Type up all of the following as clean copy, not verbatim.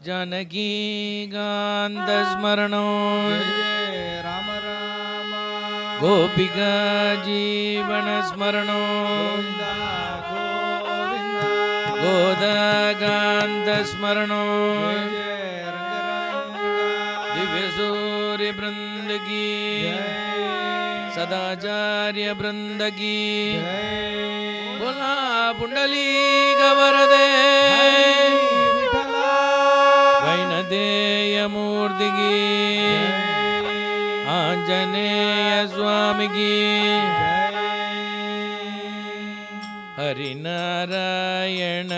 जानकीकान्तस्मरणो राम राम गोपिका जीवनस्मरणो गोदाकान्तस्मरणो दिव्यसूर्यवृन्द की सदाचार्य वृंद की बोला पुंडलीक वरदे वैनदेय मूर्ति की आंजनेय स्वामी की हरिनारायण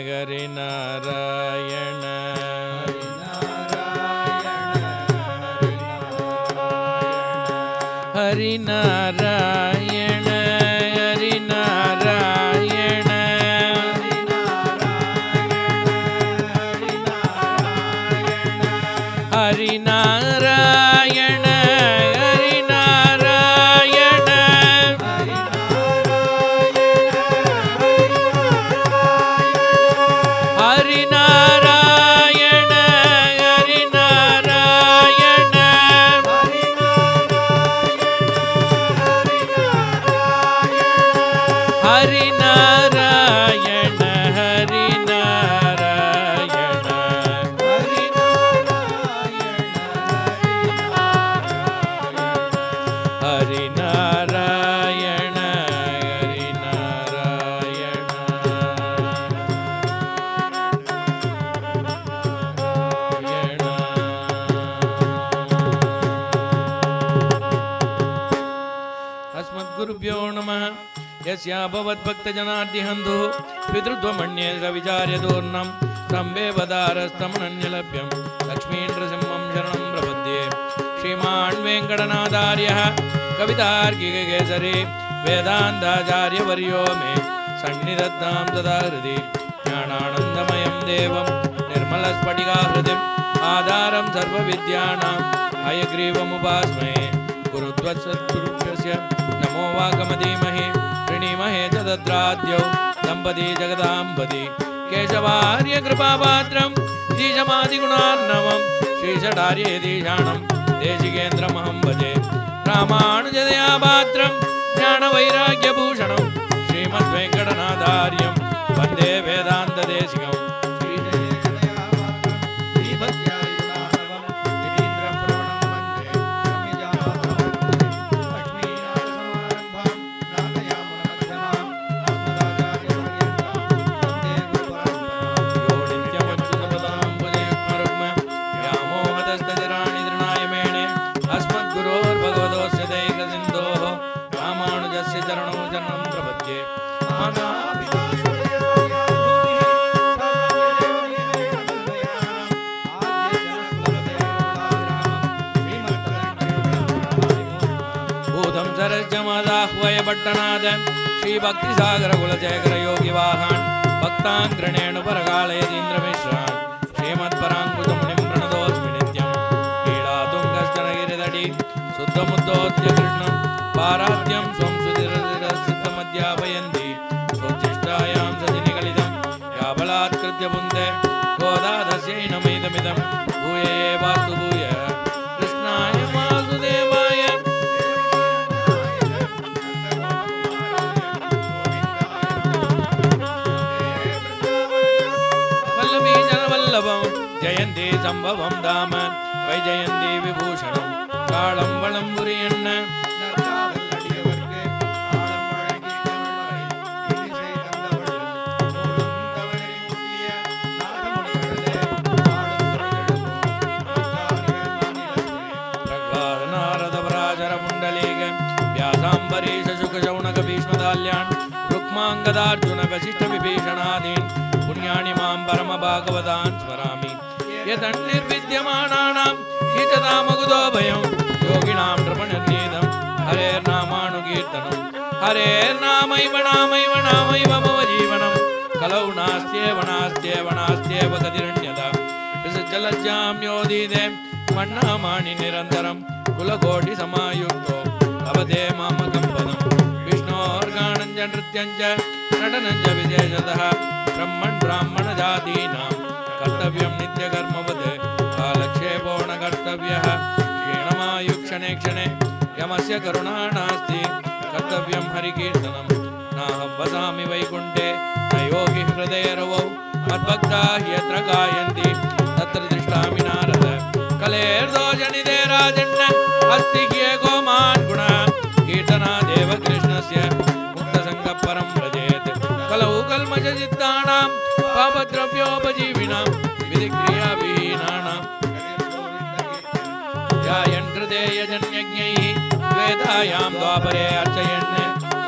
हरिनारायण हरिनारायण हरिनारायण हरिनारायण हरिनारायण हरिनारायण हरिनारायण हरिनारायण हरिनारायण अस्मद्गुरुभ्यो नमः। यस्या भवद्भक्तजनार्दिहन्धुः पितृत्वमन्ये सविचार्यदूर्णं सम्बेवदारस्तमनन्यलभ्यं लक्ष्मीन्द्रसिंहं शरणं प्रपद्ये। श्रीमान् वेङ्कटनाथार्यः कवितार्किककेसरी वेदान्ताचार्यवर्यो मे सन्निधत्तां सदा हृदि ज्ञानानन्दमयं देवं निर्मलस्फटिकाहृदिम् आधारं सर्वविद्यानां हयग्रीवमुपास्महे। गुरुद्वत्सद्गुरुभ्यस्य नमो वाकमधीमहि प्रणीमहे तद्राद्यौ दम्पती जगदाम्बति केशवार्य कृपापात्रं धीशमादिगुणार्णवं श्रीषडार्येधीशाणं देशिकेन्द्रमहं भजे। रामानुजदयापात्रं ज्ञानवैराग्यभूषणं श्रीमद्वेङ्कटनाथार्यं वन्दे वेदान्तदेशिकम्। पट्टनाद श्री भक्ति सागर कुलशेखर योगी वाहन भक्तांग्रणेणु परकालयतीन्द्र मिश्रान् श्रीमत्पराङ्कुशमुनिं प्रणतोऽस्मि नित्यं। क्रीडातुङ्गश्चनगिरितटी शुद्धमुद्धोद्य कृष्णं पाराद्यं स्वं सुधिरसिद्धमध्यापयन्ति स्वोच्छिष्टायां सतिनिगलितं याबलात्कृत्य पुन्ते गोदादस्यै नमैदमिदं भूये वास्तु भूय कृष्णाय वासुदेवाय जयन्ती संभवं धाम वैजयन्ती विभूषणं कालं वलं पुरियन्न नारदपराशरपुण्डलीक व्यासाम्बरीश शुकशौनक भीष्मदाल्यान् रुक्माङ्गदार्जुन वसिष्ठविभीषणादीन् पुण्यानि मां परमभागवतान् स्मरामि। यदन्निर्विद्यमानानां हितदामगुदोभयं योगिनां नृपनिर्नीतं हरेर्नामानुकीर्तनं हरेर्नामैव नामैव नामैव मम जीवनं कलौ नास्त्येव नास्त्येव नास्त्येव गतिरन्यथा। विसज्जलज्जां योधीते मन्नामानि निरन्तरं कुलकोटिसमायुक्तो लभते मामकं पदं। विष्णोर्गानं च नृत्यं च नटनं च विशेषतः ब्रह्मन् ब्राह्मणजातीनां कर्तव्यं नित्यकर्मवत् कालक्षेपो न कर्तव्यः क्षीणमायुक्षणे क्षणे यमस्य करुणा नास्ति कर्तव्यं हरिकीर्तनं नाहं वसामि वैकुण्ठे न योगी हृदयरवौ मद्भक्ताः यत्र गायन्ति तत्र दृष्टामि नारद कलेर्दोषनिधे राजन् अस्ति ह्येको मान् गुणः कीर्तनादेव कृष्णस्य मुक्तसङ्गः परं व्रजेत् कलौ कल्मषचित्तानां पापद्रव्योपजीविनां विधिक्रियाविहीनानां ध्यायन् हृदे यजन्यज्ञैः वेदायां द्वापरे अर्चयन्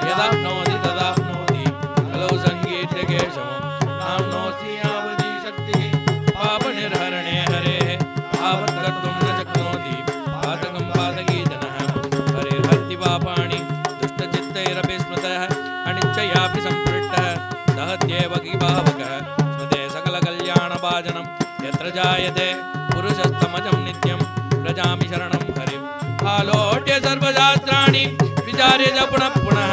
यदाप्नोति तदाप्नोति कलौ सङ्गीत्य केशवं नाम्नोऽस्ति यावती शक्तिः पापनिर्हरणे हरेः आवत्कर्तुं न शक्नोति पातकं पातकी जनः हरिर्हन्ति पापाणि दुष्टचित्तैरपि स्मृतः अनिच्छयापि सम्पृष्टः दहत्येव किभावकः स्मृते सकलकल्याणभाजनं यत्र जायते पुरुषस्तमजं नित्यं व्रजामि शरणं हरिम् आलोट्य सर्वशास्त्राणि विचार्य च पुनः पुनः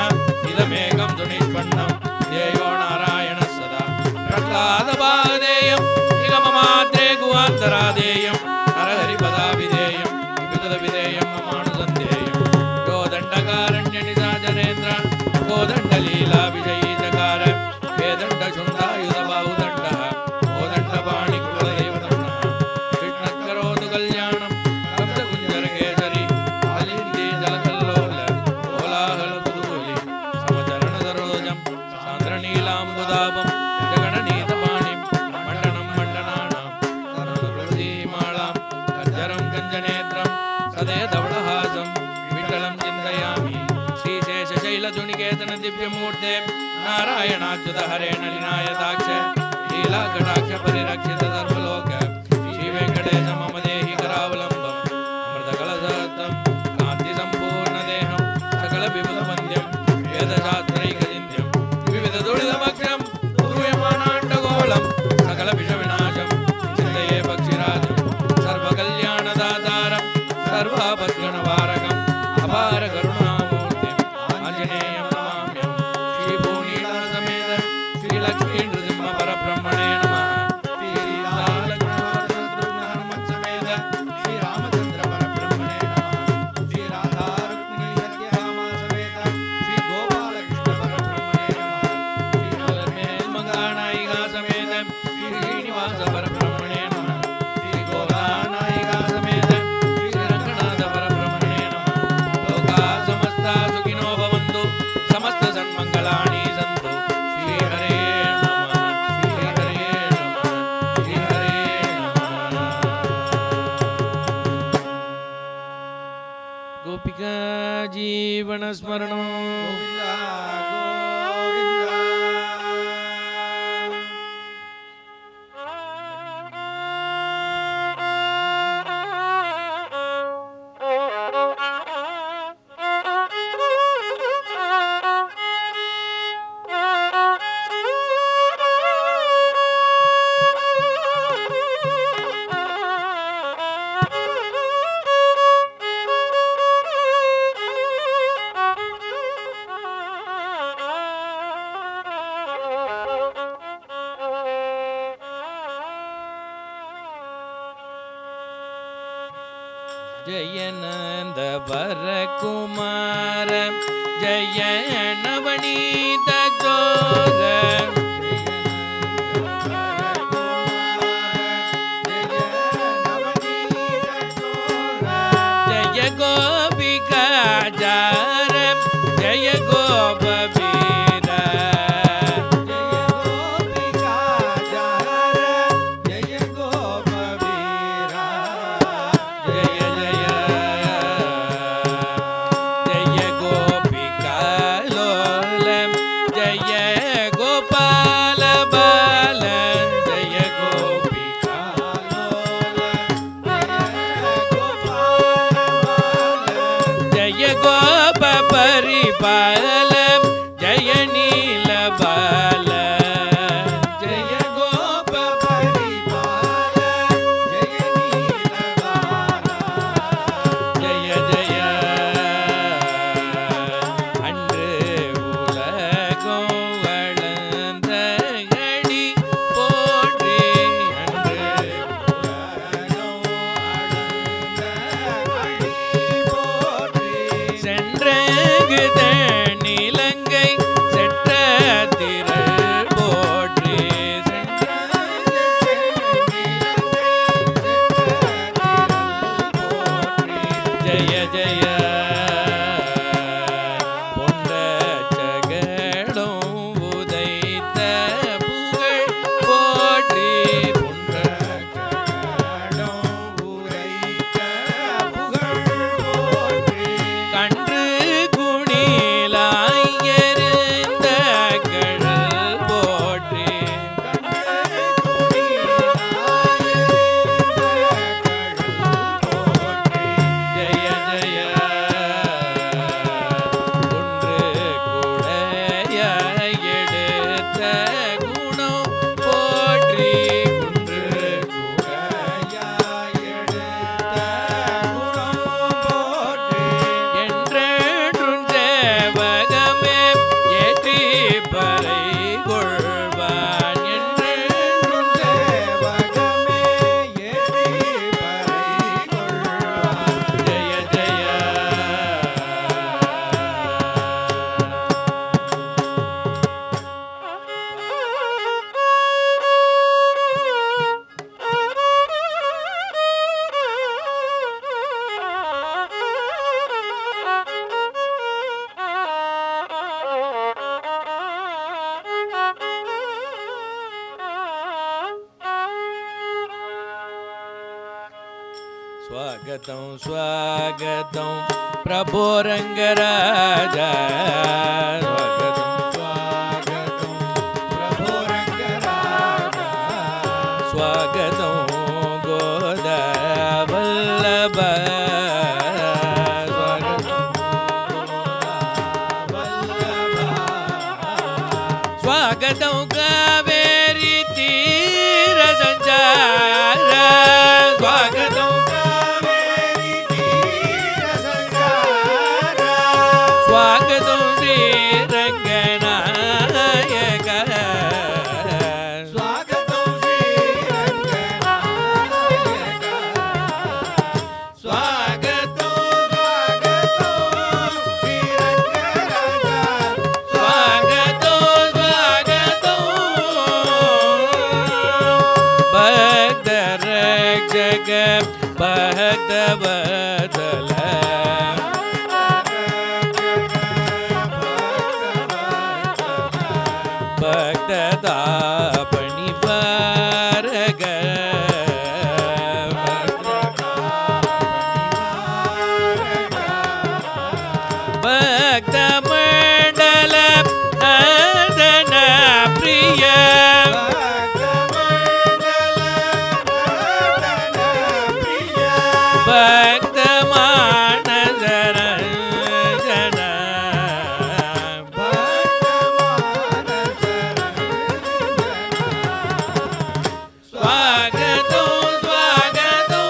इदमेकं सुनिष्पन्नं ध्येयो नारायणः सदा प्रह्लादभागधेयं निगममात्रे गुहान्तराधेयं नरहरिपदाभिधेयं विपदविधेयं ममानुसन्धेयं यो दण्डकारण्यनिशाचरेन्द्र कोदण्डलीलाविजयी चकार वेदण्डशुण्डायुधबाहुदण्डः कोदण्डपाणिकुलदेवदण्डः कृष्णकरोतु कल्याणं कब्जकुञ्जरकेसरी आलिन्दी जलकल्लोल कोलाहलकुतूहली समचरणसरोजं सान्द्रनीलाम्बुदाभं जगणनीतपाणिं मण्डनं मण्डनानां तरुणप्रभृतिमालां कञ्जरं कञ्जनेत्रं सदे धवलहासं विठ्ठलं चिन्तयामि श्रीशेषशैलधुनिकेतन दिव्यमूर्ते नारायणाच्युत हरे नलिनायताक्ष लीलाकटाक्ष परिरक्षित सर्वलोक श्रीवेङ्कटेश मम देहि करावलम्बम् अमृतकलशहस्तं कान्तिसम्पूर्णदेहं सकलविबुधवन्द्यं वेदशास्त्रैकचिन्त्यं विविधदुरितमक्षं दूयमानाण्डगोलं सकलविषविनाशं चिन्तये पक्षिराजं सर्वकल्याणदातारं सर्वापद्गणवारकम् अपार करुणामूर्तिम् आञ्जनेयं नमाम्यहं श्रीभूनीलासमेत श्रीलक्ष्मीनृसिंहपरब्रह्मणे नमः श्रीसीतालक्ष्मणसमेत श्रीरामचन्द्रपरब्रह्मणे नमः श्रीराधारुक्मिणीसत्यभामासमेत श्रीगोपालकृष्णपरब्रह्मणे नमः श्रीमङ्गानायिकासमेत श्रीश्रीनिवासपरब्रह्मणे नमः श्रीगोदानायिकासमेत श्रीरङ्गनाथपरब्रह्मणे नमः लोकाः समस्ता सुखिनो भवन्तु समस्त सन्मङ्गलानि सन्तु श्रीहरे नमः श्रीहरे नमः श्रीहरे नमः गोपिका जीवनस्मरणो गोविन्दा जय नंद वर कुमार जय नवनीत जोग जय गोपिका जार जय गोपवीर परिपाल जय नील बाल जय गोप परिपाल जय नील बाल जय जय அன்று உலகோ வளர்ந்த கடி போற்றி அன்று स्वागतं स्वागतं प्रभो रंगराजा स्वागतं प्रभो रंगराजा स्वागतं गोदा वल्लभ स्वागतं कावेरी तीर संचार स्वागतं कावेरी तीर संचार स्वागतं श्री रंगनायक स्वागतं श्री रंगनायक स्वागतं श्री रंगराजा स्वागतं भक्त रक्षक भक्त वत्सल भक्तदापणि पारग भक्त मंडल नंदन प्रिय भक्त मानस रंजन स्वागतं स्वागतं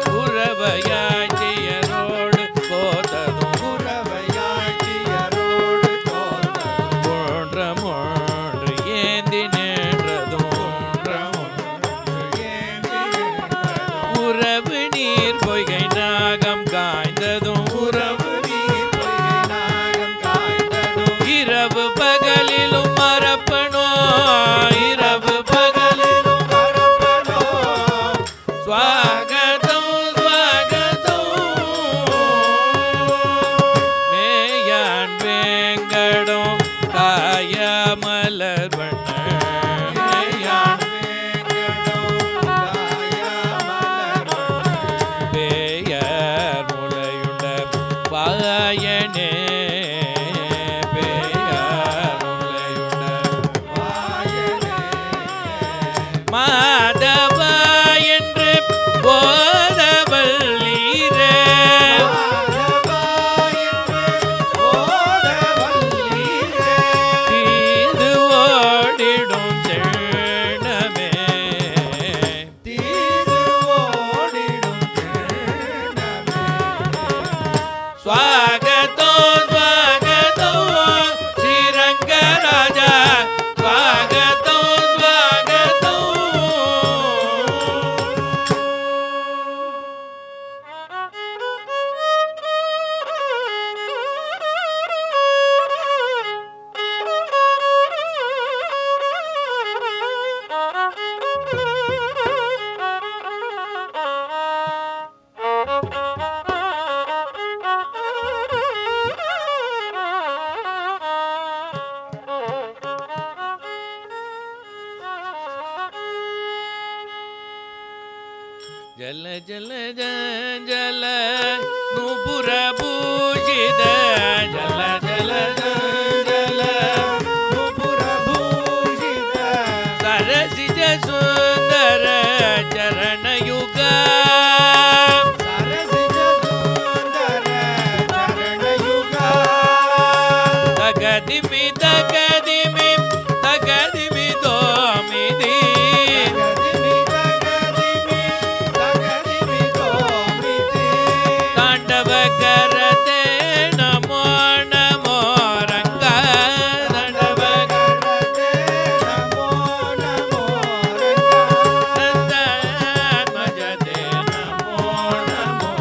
गुरवयाचिय रोड कोतनु गुरवयाचिय रोड कोतनु मोंड्र मोंड्र ஏந்தினேன்றதும் உறவு நீர் பொய்கை நாகம் காய்ந்ததும் உறவு நீர் பொய்கை நாகம் காய்ந்ததும் இரவு பகலிலும் மறப்பனோ இரவு பகலிலும் மறப்பனோ स्वागतं स्वागतं மேயான் வேங்கடம் காய மலர் வண்ண மேயான் வேங்கடம் காய மலர் பேயர் முளையுண்ட பாயனே பேயர் முளையுண்ட வாயனே மாதவா என்று போதவல்லீரே தீது ஓடிடும் செண்ணமே स्वागतं स्वागतं श्रीरंगराजा स्वागतं स्वागतं जल जल जल नूपुर भूषित जल जल जल सरसिज सुंदर चरण युग तगदिमि तगदिमि तगदिमि दोमिदी तांडव करते नमो नमो रंगा तांडव नंदनमजते नमो नमो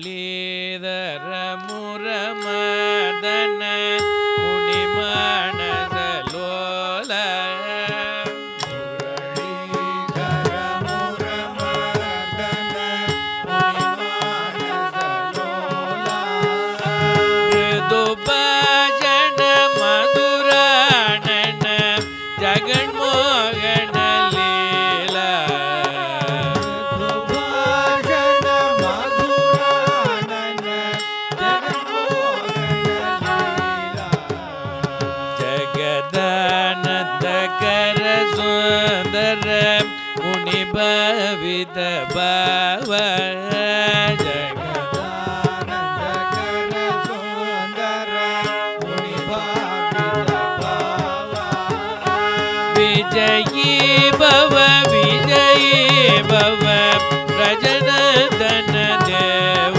முரளீதர முரமதன முனிமனசலோல ऋदुभजन मधुरानन जगन्मोहन लीला जगदानंदकर सुंदर मुनि भवित भाव विजयी भव प्रजनदन देव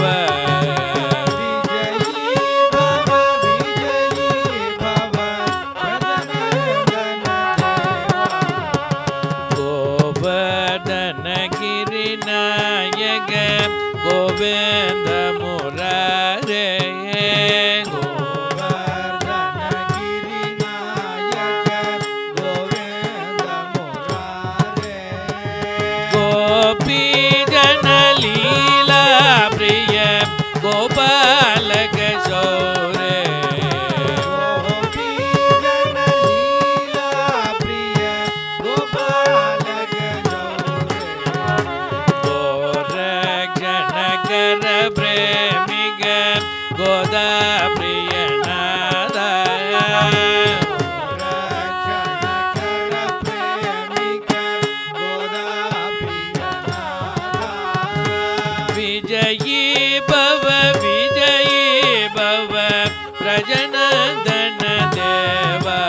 गोवर्धन गिरिनायक गोविंद मुरारे गोपी जन लीला प्रिय गोपाल किशोरे गोरक्षण कर प्रेमिक गोदा प्रिय नादा विजयी भव प्रजनदन देवा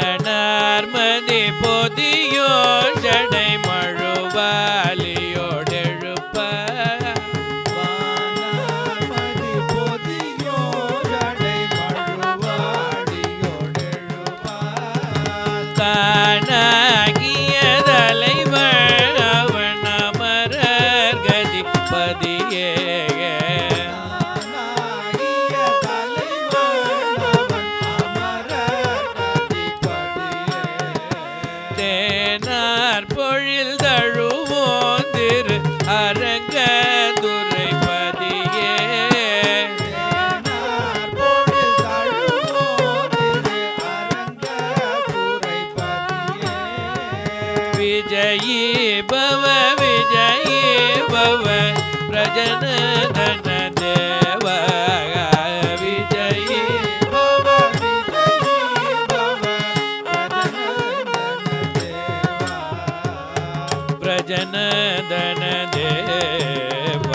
वानार्मदि पोदियो जडै मழுவாலியோடெழுப்ப தானாகிய தலைவன் அவன் அமரர் கதிபதியே தேனார் பொழில் தழுவோம் திரு அரங்க துரைபதியே विजयी भव प्रजनदन देव विजयी भव प्रजनदन देव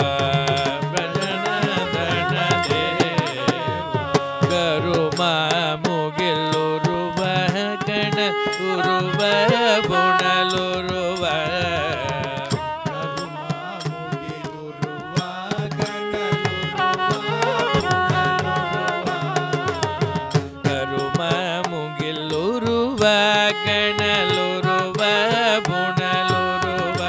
प्रजनदन देव करुमा मुगिलुरुव गण उरुव बुणलुरुव करुमा मुगिलुरुव गणलुरुव बुणलुरुव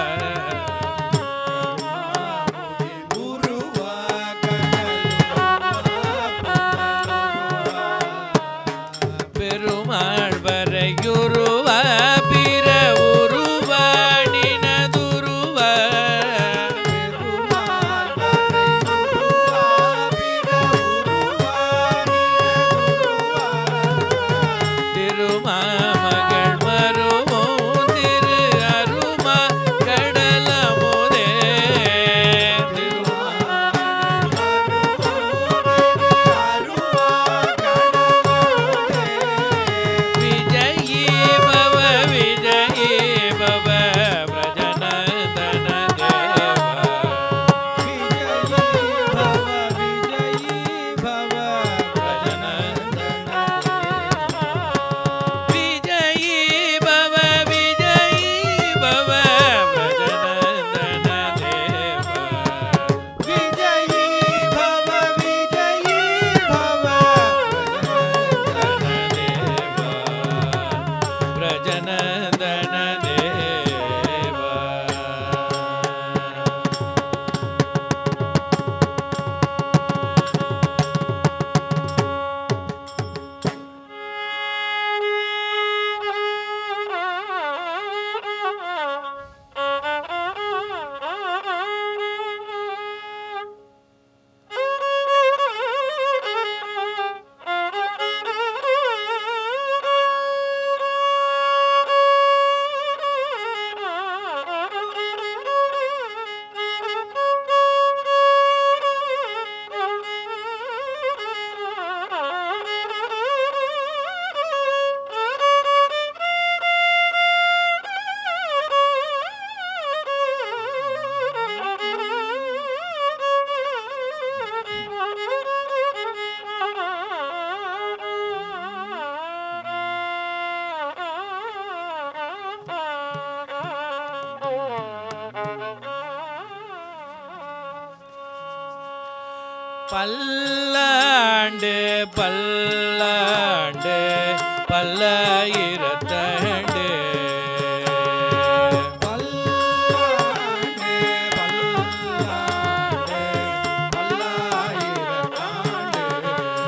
பல்லாண்டு பல்லாண்டு பல்லாயிரத்தாண்டு பல்லாண்டு பல்லாண்டு பல்லாயிரத்தாண்டு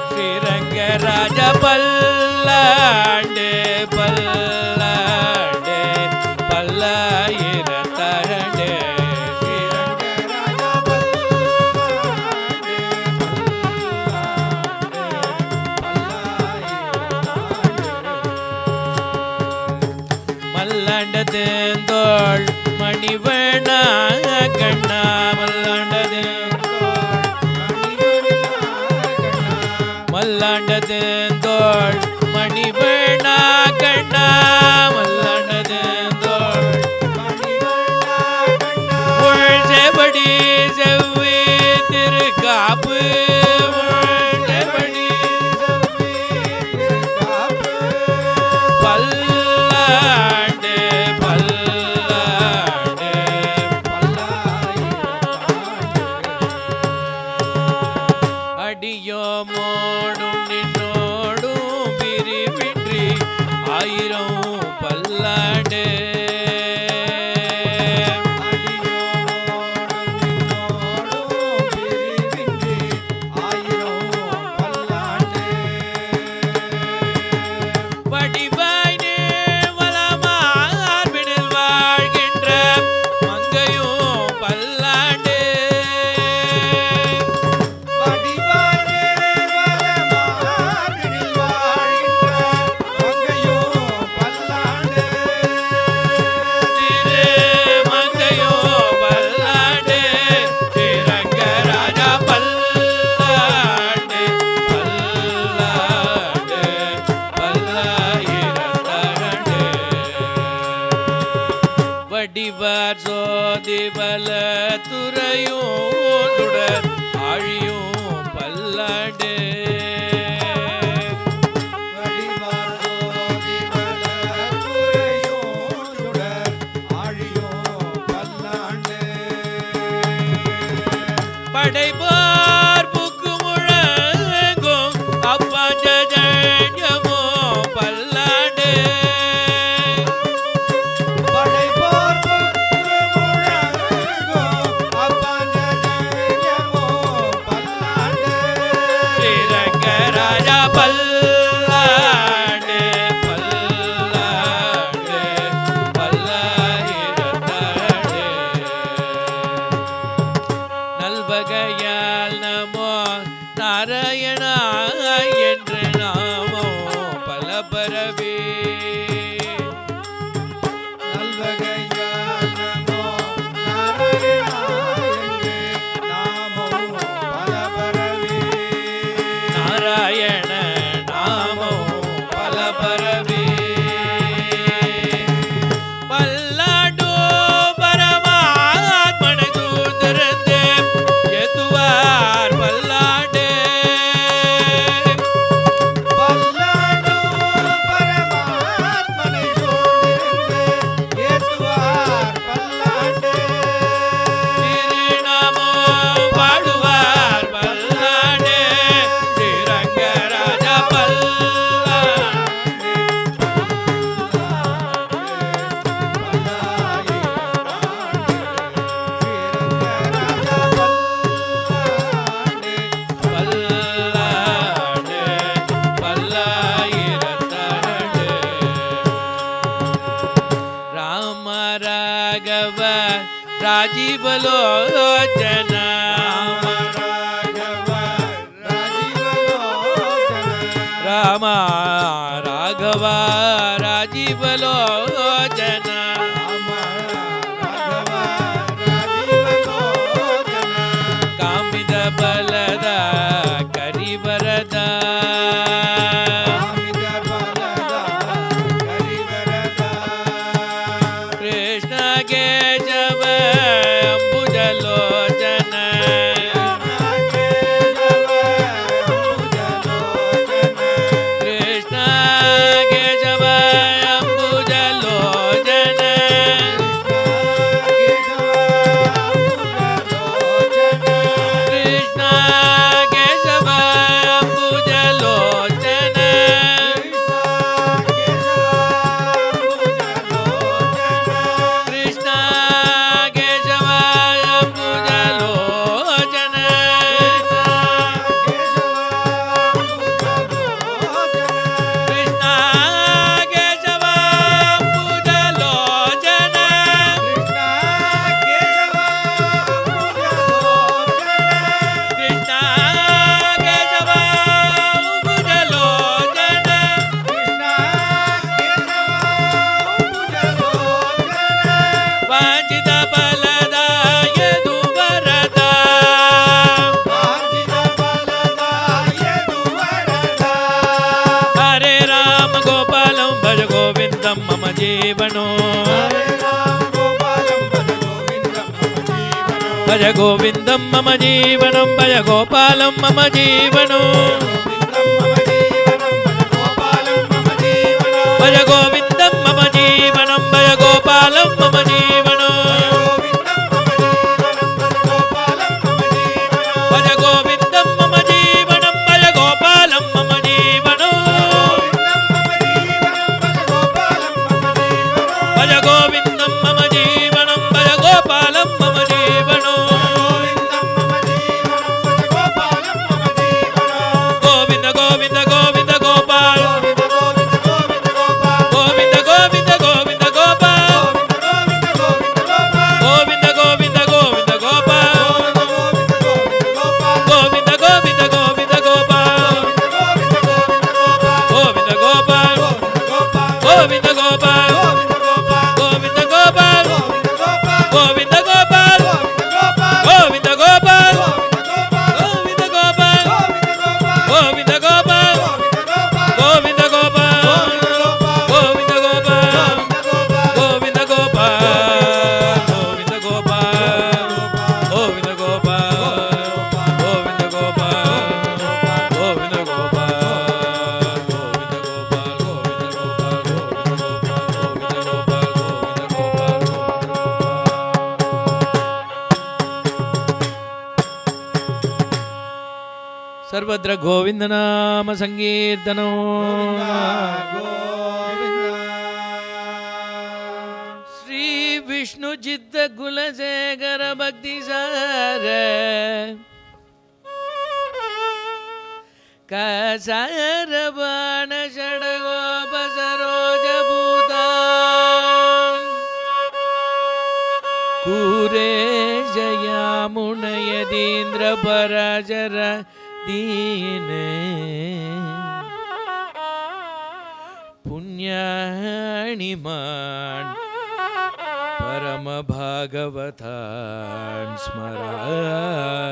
ஸ்ரீரங்கராஜ பல்லாண்டு பல்லாண்டு பல்லாயிரத்தாண்டு ஸ்ரீரங்கராஜா பல்லாண்டு பல்லாயிரத்தாண்டு மல்லாண்டதேந்தோள் மணிவண்ணா கண்ணா மல்லாண்டதேந்தோள் மணிவண்ணா கண்ணா மல்லாண்டதேந்தோள் உழ்செபடி செவ்வி திருக்காப்பு உழ்செபடி பல்லாண்டு பல்லாண்டு அடியோ மோடும் நின்னோடும் பிரிவின்றி ஆயிரம் பல்லாண்டு வடிவாய் வளமார்பினில் வாழ்கின்ற மங்கையும் பல்லாண்டு திரு மங்கையும் பல்லாண்டு ஸ்ரீரங்கராஜா பல்லாண்டு பல்லாண்டு பல்லாயிரத்தாண்டு வடிவார் சோதிபல துறையும் சுடர் ஆழியும் பல்லாண்டு படைபார் புக்கு முழங்கும் அப்பாஞ்சமோ பல்லாண்டு ஸ்ரீரங்கராஜா பல்லாண்டு பல்லாண்டு பல்லாயிரத்தாண்டு நல்வகையால் நமோ நாராயணா என்று நாமோ பல பரவே நாராயண நாமோ பல பரவே பல்லாண்டு பரமாத்மனை சூழ்ந்திருந்து எதுவார் பல்லாண்டு திருநாமோ வாழுவார் பல்லாண்டு ஸ்ரீரங்கராஜா பல்லாண்டு பல்லாண்டு பல்லாயிரத்தாண்டு ராம ராகவ ராஜீவலோச்சன ராம ராகவ ராஜீவலோச்சன ಕಾಮಿದ ಬಲದ ಕರಿವರದ ಕೃಷ್ಣ ಕೇಶವ ಅಂಬುಜಲೋಚನ ಕೃಷ್ಣ ಕೇಶವ ಅಂಬುಜಲೋಚನ ಕೃಷ್ಣ जीवनो हरे राम गोपालं भज गोविन्दं मम जीवनं भज गोविन्दं मम जीवनं भज गोपालं मम जीवनं भज गोविन्दं मम जीवनं भज गोपालं मम जीवनं भज गोविन्दं मम जीवनं भज गोपालं मम जीवनं भज गोविन्दं मम जीवनं गोविन्द गोविन्द गोविन्द गोपाल गोविन्द गोविन्द गोविन्द गोपाल गोविन्द गोविन्द गोविन्द गोपाल गोविन्द गोविन्द गोविन्द गोपाल गोविन्द गोपाल गोविन्द गोपाल गोविन्द गोपाल गोविन्द गोपाल गोविन्द गोपाल गोविन्द गोपाल गोविन्द गोपाल गोविन्द गोपाल गोविन्द गोपाल गोविन्द गोपाल गोविन्द गोपाल गोविन्द गोपाल गोविन्द गोपाल गोविन्द सर्वत्र गोविंद नाम संकीर्तनो श्री विष्णु चित्त कुलशेखर भक्ति सार कसार बाण षडगोप सरोज भूतान कूरे जयामुनयदीन्द्र पराजर दीने पुण्याणिमान् परम भागवतान् स्मरामि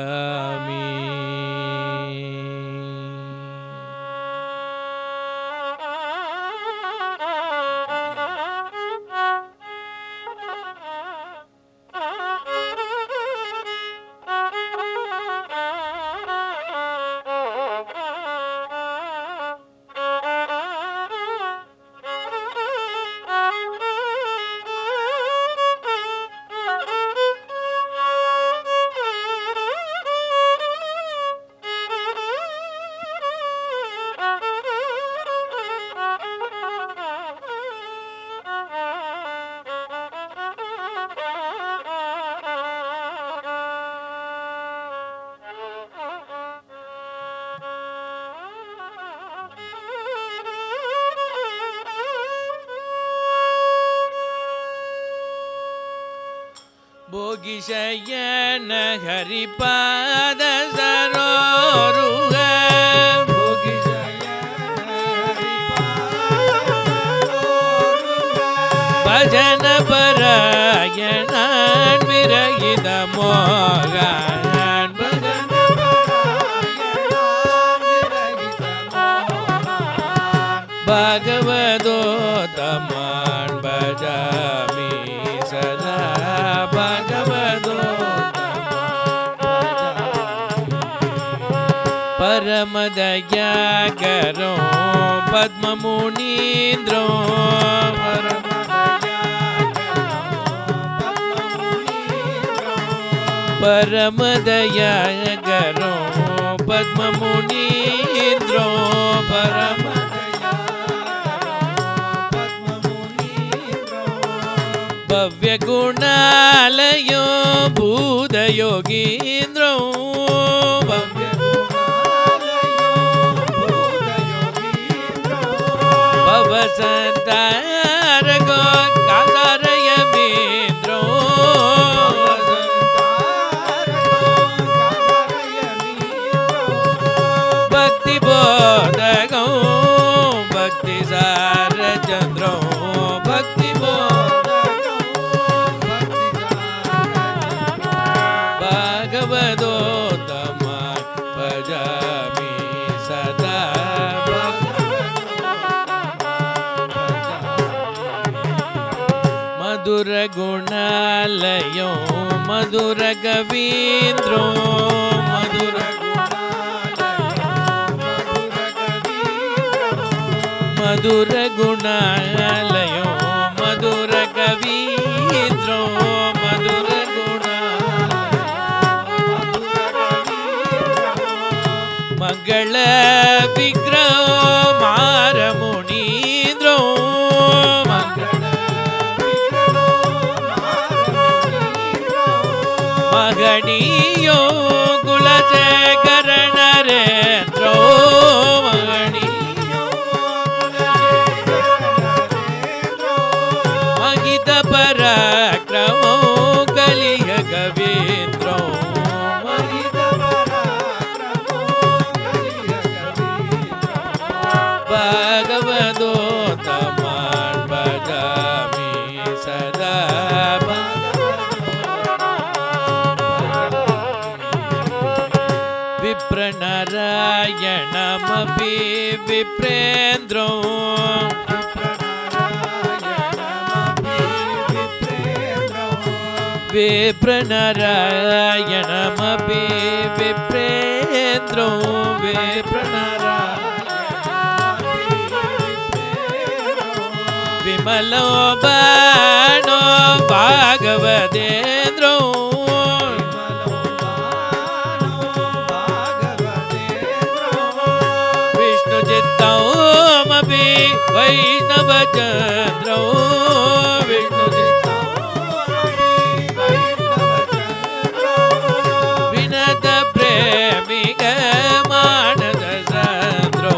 भोगिशयन हरिपाद सरोरुह भजन परायणान् विरहित मोगान् भगवदोत्तमान् भजामि सदा परम दया करो पद्म मुनीन्द्रो परम दया करो पद्म मुनीन्द्रो परम भव्य गुणालयो भूत योगीन्द्रो भव्य भवसंतार गो कासारयमीन्द्रो भक्ति बोधगो भक्ति सार चंद्रो भक्ति भगवदोत्तमा भजामि सदा மதுர குணாலயோ மதுர கவீந்திரோ மதுர மதுர குணாலயோ மதுர கவீந்திரோ மதுர மங்கள விக்கிரோ மாரமுனீந்திரோ மகனியோ குலசேகர நரேந்திரோ மகித பராக்கிரமோ கலிய கவீந்திரோ भगवदोत्तमान् भजामि सदा विप्रनरायणमपि विप्रेन्द्रो विप्रनरायणमपि विप्रेन्द्रो विमलो बाणो भागवतेन्द्रो विष्णुचित्तमपि वैष्णवचन्द्रो विनत प्रेमिक मानद सन्द्रो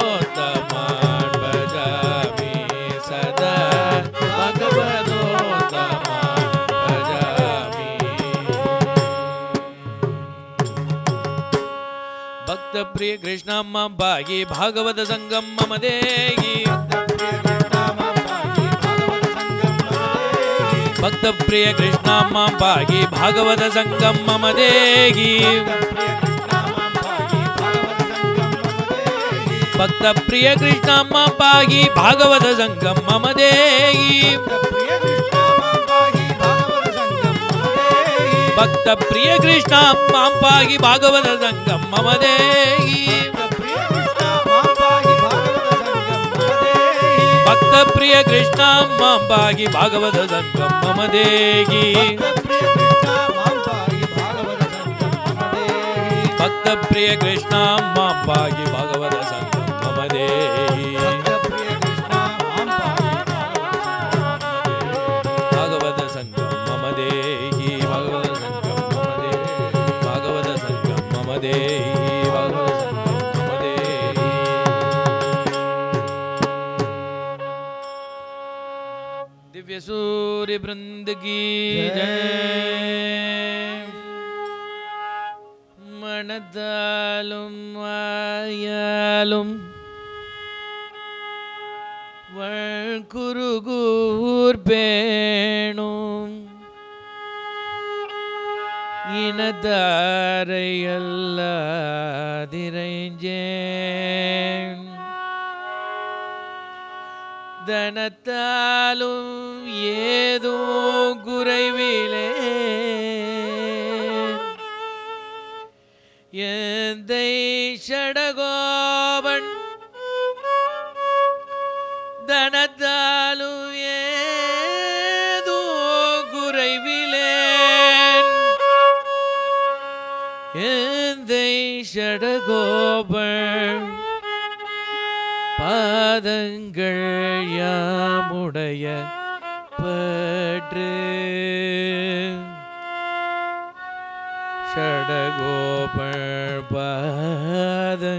भगवदोत्तमान् भजामि सदा भगवदोत्तमान् भजामि भक्त प्रिय कृष्ण मम भागी भागवत संगम मम देहि भक्त प्रिय कृष्ण मम भागी भागवत संगम मम देहि भक्त प्रिय कृष्ण मम पाहि भागवत संगम मम देहि भक्त प्रिय कृष्ण मम पाहि भागवत संगम मम देहि भक्त प्रिय कृष्ण मम पाहि भागवत संगम मम देहि भक्त प्रिय कृष्ण मम पाहि भागवत संगम मम देहि भागवत संगम मम देहि भागवत संगम मम देहि भागवत संगम मम देहि भागवत संगम मम देहि दिव्य सूर्य वृंद की जय மனதாலும் வாயாலும் வழ்குருகூர் பேணும் இனதாரையல்லாதிரைஞ்சேன் தனத்தாலும் ஏதோ குறைவிலே எந்தை ஷடகோபன் தனத்தாலும் ஏதோ குறைவிலேன் எந்தை ஷடகோபன் பாதங்கள் யாமுடைய பற்று ஷடகோபன் பாதங்கள்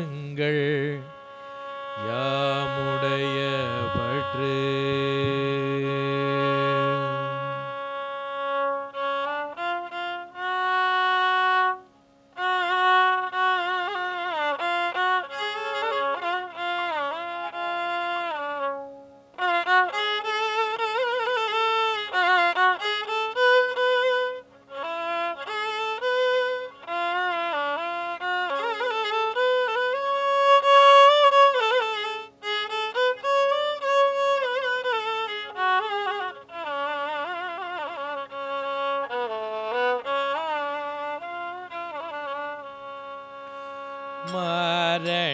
யாமுடைய பற்று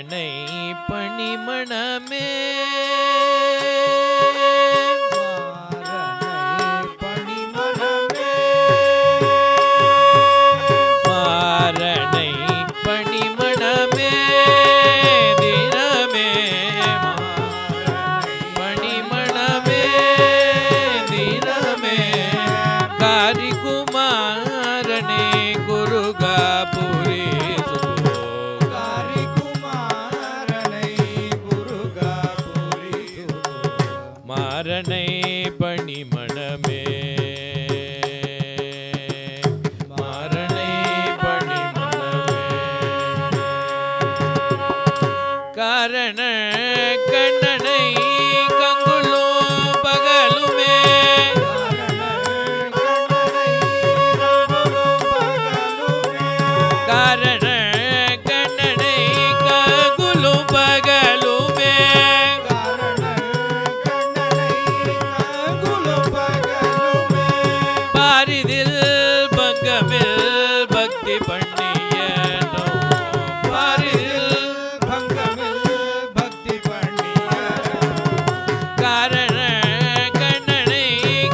மாரணை பணிமணமே மாரணை பணிமணமே தினமே பணிமணமே தினமே காரிகுமாரனே குருகாபுரி மாரணை பணிமணமே மாரணை பணிமணமே காரண கண்ணனை கங்குலும் பகலுமே காரண கண்ணனை கங்குலும் பகலுமே பாரிதில் பங்கமில் பக்தி பண்ணியனோ பாரிதில் காரண கண்ணனை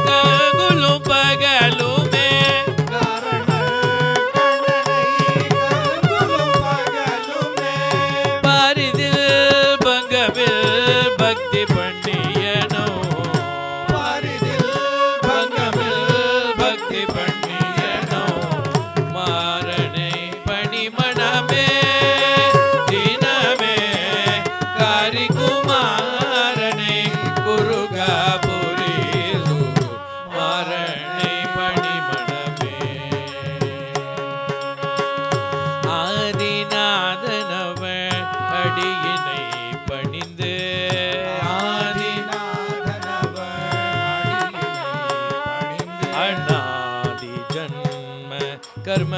கங்குலும் பகலுமே பாரிதில் பங்கமில் பக்தி பண்ணியனோ பக்தி பண்ணியனோ மாரணை பணிமணமே தினமே காரிகுமாரனை குருகாபுரி மாரணை பணிமணமே ஆதிநாதனவ அடியினை பணிந்து அநாதி ஜன்ம கர்ம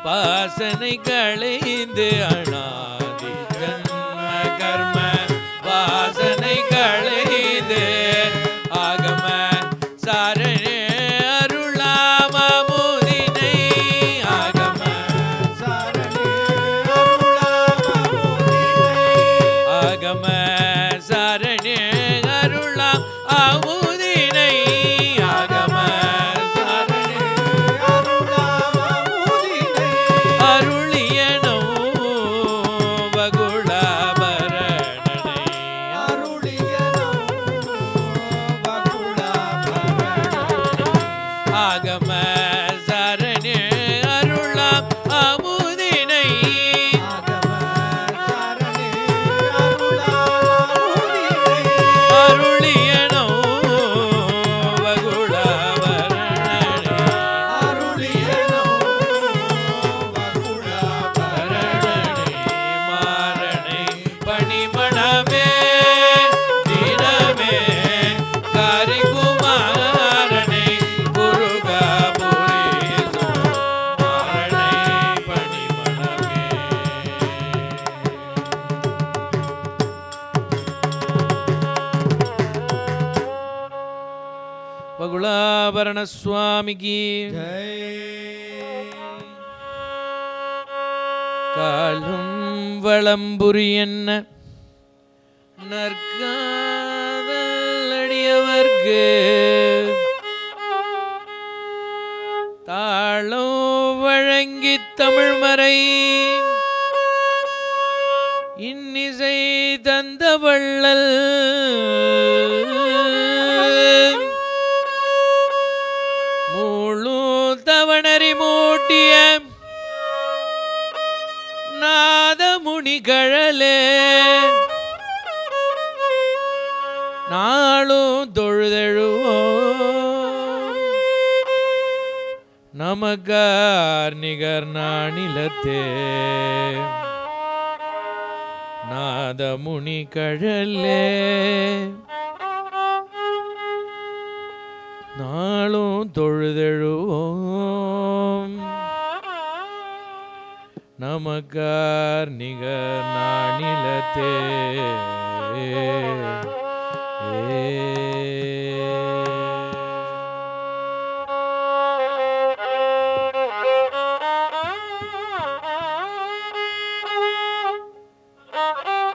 வாசனை களைந்து அநாதி ஜன்ம கர்ம வாசனை களைந்து ஆகம சாரணே அருளாம முதினை ஆகம ஆகம சாரணே அருளாம் அமுதினை ஆகம அருளியனோ வகுளாபரணனை ஆகம சரணே அருளாம் அமுதினை அருளியனோ வகுளாபரணனை மாரணை பணிமணமே தினமே காரிகுமாரனை குருகாபுரி மாரணை பணிமணமே வகுளாபரண சுவாமிக்கு காலும் வளம்புரி என்ன நற்காதல் அடியவர்க்கு தாளம் வழங்கி தமிழ்மறை இன்னிசை தந்த வள்ளல் மூளு தவணரி மூட்டிய நாதமுனி கழலே நாளும் தொழுதெழுவோம் நமக்கார் நிகர் நானிலத்தே நாதமுனி கழலே நாளும் தொழுதெழுவோம் நமக்கார் நிகர் நானிலத்தே ஆ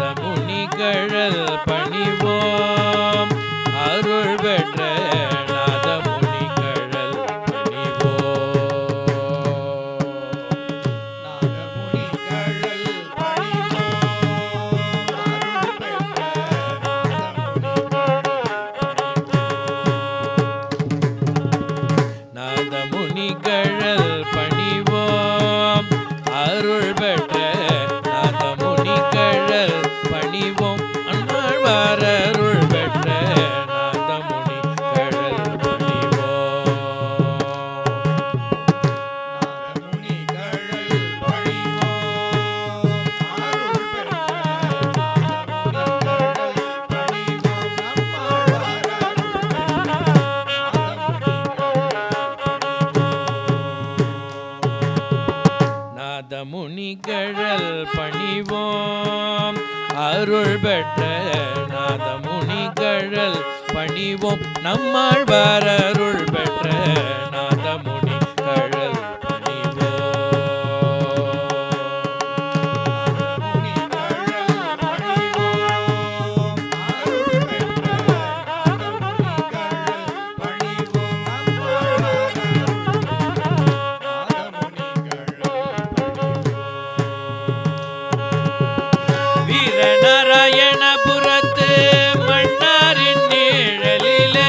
நாதமுனிகழல் பணிவோம் அருள் பெற்ற நாதமுனிகழல் பணிவோம். நாதமுனிகழல் பணிவோம் அருள் பெற்ற நாதமுனிகழல் பணிவோம் அன்னாழ்வார் அருள் பெற்ற நாதமுனிகழல் பணிவோம். நாதமுனிகழல் பணிவோம் அருள் பெற்ற நாதமுனிகழல் பணிவோம் நம்மாழ்வார் அருள் பெற்ற நாதமுனிகழல் வீரநாராயணபுரத்து மன்னாரின் நிழலிலே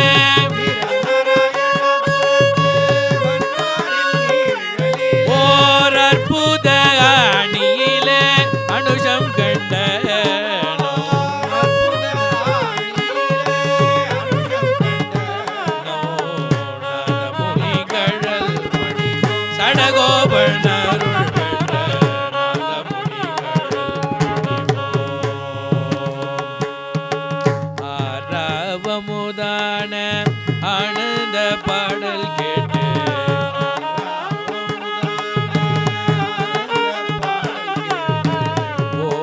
ஓர் அற்புத அணியிலே அனுஷம் கண்ட நாதமுனிகழல் சடகோபன் அருள் பெற்ற ஆரவமுதான ஆனந்த பாடல் கேட்டு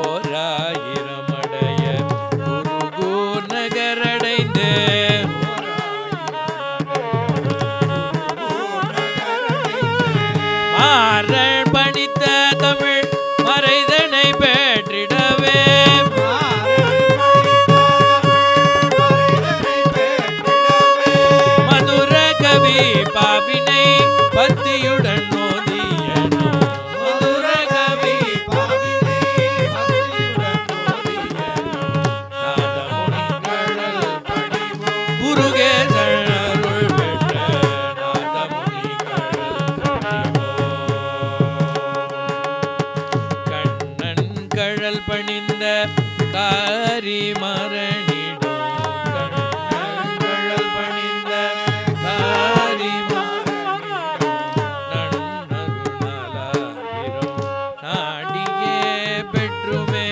ஓராயிரம் அடைய குருகூர் நகரடைந்து மாறன் பணித்த தமிழ் மறைதனை பெற்றிடவே மதுர கவி பாவினை பத்தியுடன் மோதியனோ மதுர கவி நாதமுனிகழல் குருகேசன் அருள் பெற்ற நாதமுனிகழல் கண்ணன் கழல் பணிந்த காரி மரணிடும் கண்ணன் கழல் பணிந்த காரி நன்னருளாயிரம் நாடியே பெற்றுமே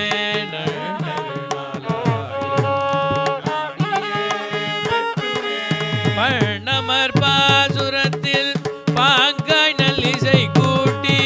பழமர் பாசுரத்தில் பாங்காய் நல்லிசை கூட்டி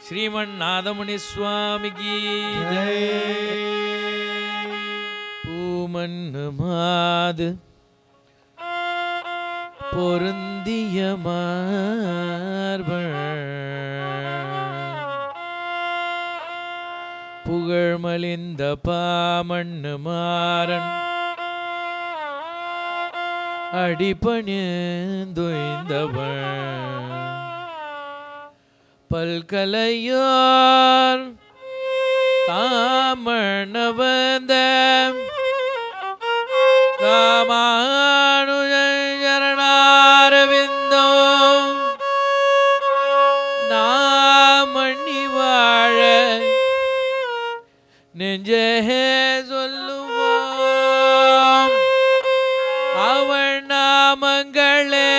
ஸ்ரீமன் நாதமுனி சுவாமிக்கு பூமன்னு மாது பொருந்திய மார்பள் புகழ்மலிந்த பாமண்ணு மாறன் அடிபணிந்துய்ந்தவன் பல்கலையோர் தாமணவந்த ராமானுஜரணாரவிந்தோ நாமணி வாழ நெஞ்சே சொல்லுவோம் அவன் நாமங்களே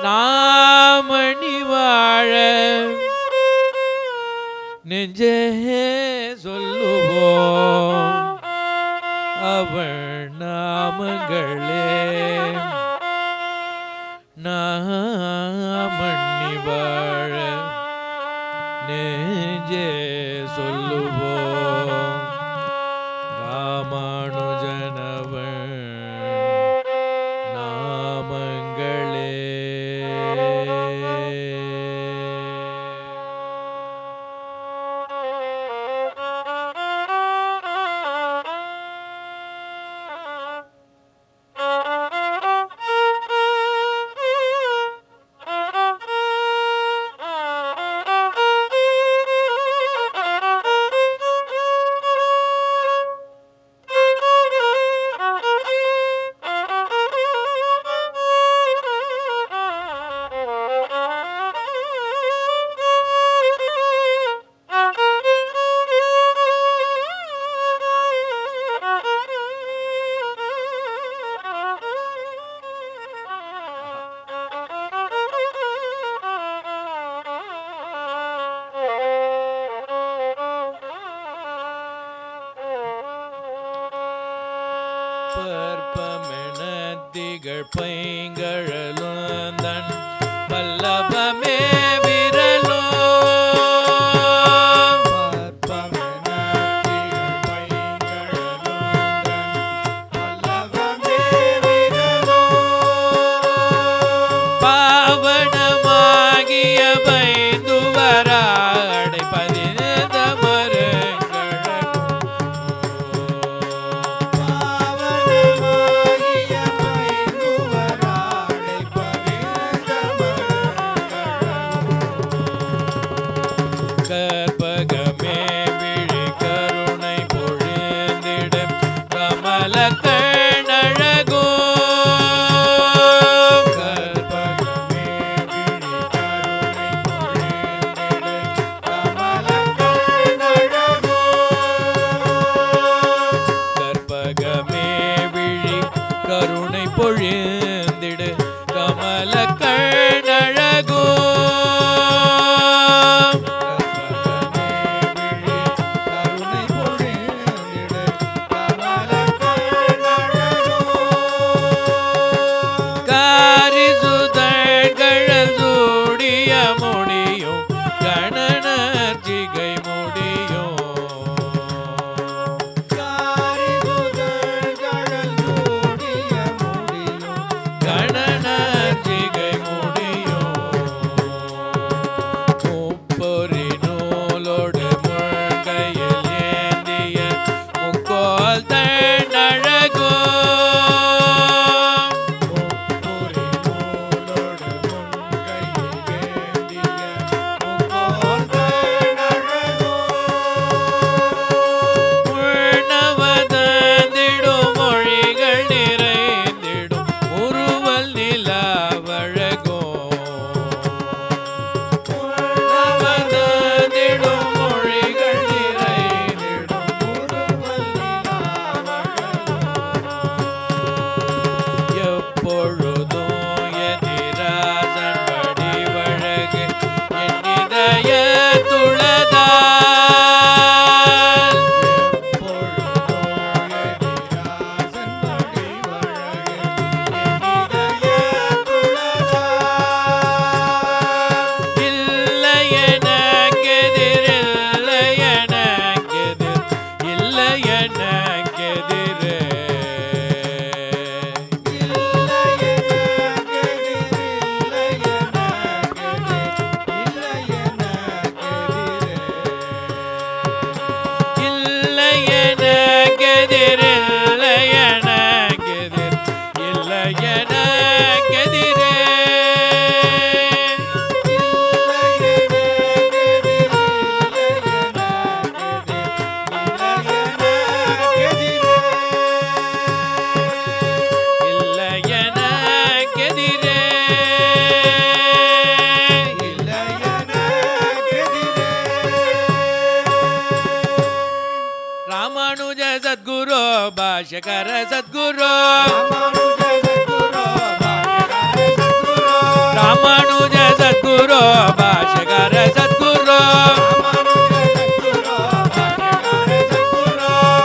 நாமணி வாழ நெஞ்சே சொல்லுவோம் அவன் நாமங்களே நாமணி வாழ நெஞ்சே சொல்லுவோம் ராமானுஜனவன் நாமங்களே. பற்பமெனத்திகள் பைங்கழலுந்தன் பல்லவமே விரலோ பற்பமெனத்திகள் பைங்கழலுந்தன் பல்லவமே விரலோ பாவனமாகிய பைந்துவராடை பதினத பாவனமாகிய பைந்துவராடை ಭಾಷ್ಯಕಾರ ಸದ್ಗುರು ರಾಮಾನುಜ ಸದ್ಗುರು ಭಾಷ್ಯಕಾರ ಸದ್ಗುರು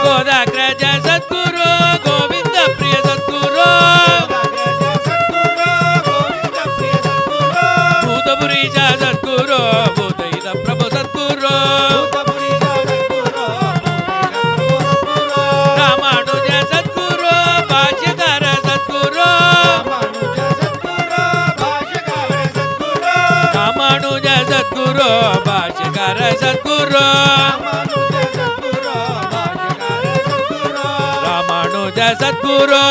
ಗೋದಾಗ್ರಜ ಸದ್ಗುರು ಗೋವಿಂದ ಪ್ರಿಯ ಸದ್ಗುರು ಭೂತಪುರೀಶ ಸದ್ಗುರು ಭೂತೈದ ಪ್ರಭು ಸದ್ಗುರು ರಾಮಾನುಜ ಸದ್ಗುರು ಭಾಷ್ಯಕಾರ ಸದ್ಗುರು ರಾಮಾನುಜ ಸದ್ಗುರು ಭಾಷ್ಯಕಾರ ಸದ್ಗುರು ರಾಮಾನುಜ ಸದ್ಗುರು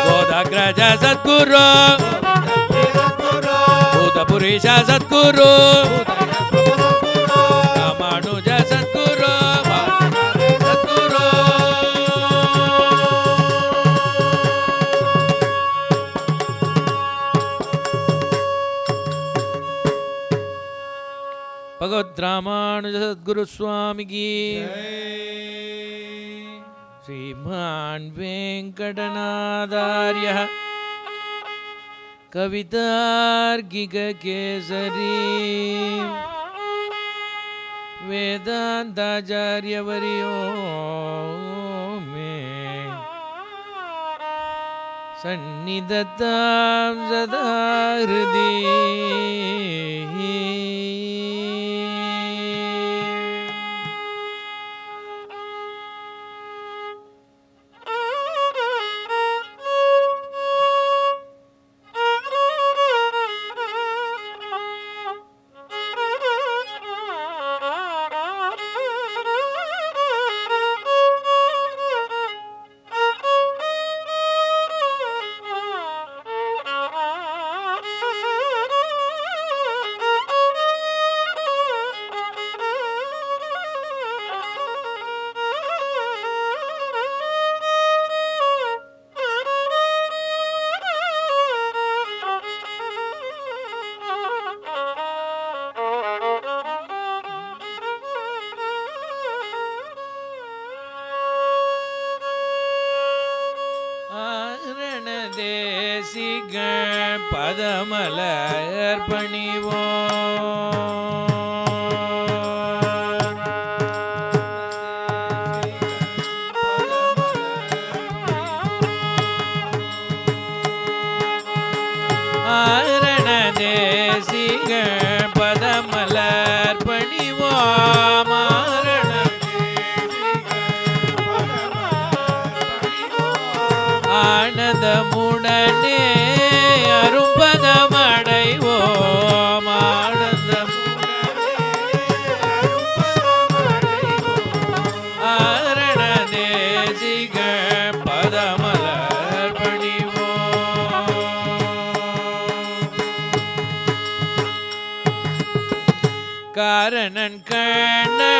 ಗೋದಾಗ್ರಜ ಸದ್ಗುರು ಭೂತಪುರೀಶ ಸದ್ಗುರು ರಾಮಾನುಜ ಸದ್ಗುರು ಸದ್ಗುರು ಭಗವದ್ ರಾಮಾನುಜ ಸದ್ಗುರು ಸ್ವಾಮಿಗೆ ಶ್ರೀಮಾನ್ ವೆಂಕಟನಾಥಾರ್ಯ ಕವಿತಾರ್ಕಿಕ ಕೇಸರಿ ವೇದಾಂತಾಚಾರ್ಯವರ್ಯೋ ಮೇ ಸನ್ನಿಧತ್ತಾಂ ಸದಾ ಹೃದಯ தேசிகள் பதமலர் பணிவோம் ஆரண தேசிகள் பதமலர் பணிவோம் ஆனந்தமுடனே அரும்பதமடைவோம் ஆரண தேசிகள் பதமலர் பணிவோம் காரணன் கண்ணன்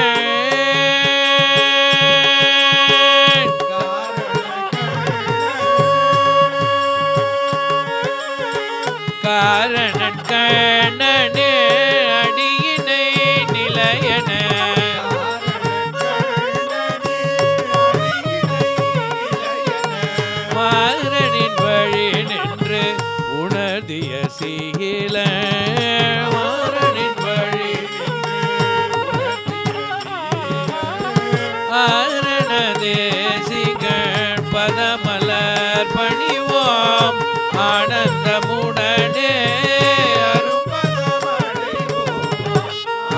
காரணன் கண்ணனே அடியினை நிலையன மாறனின் வழி நின்று உணர்திய சீல மாறனின் வழி ஆரண தேசிகள் பதமலர் பணிவோம் ஆனந்தமுடனே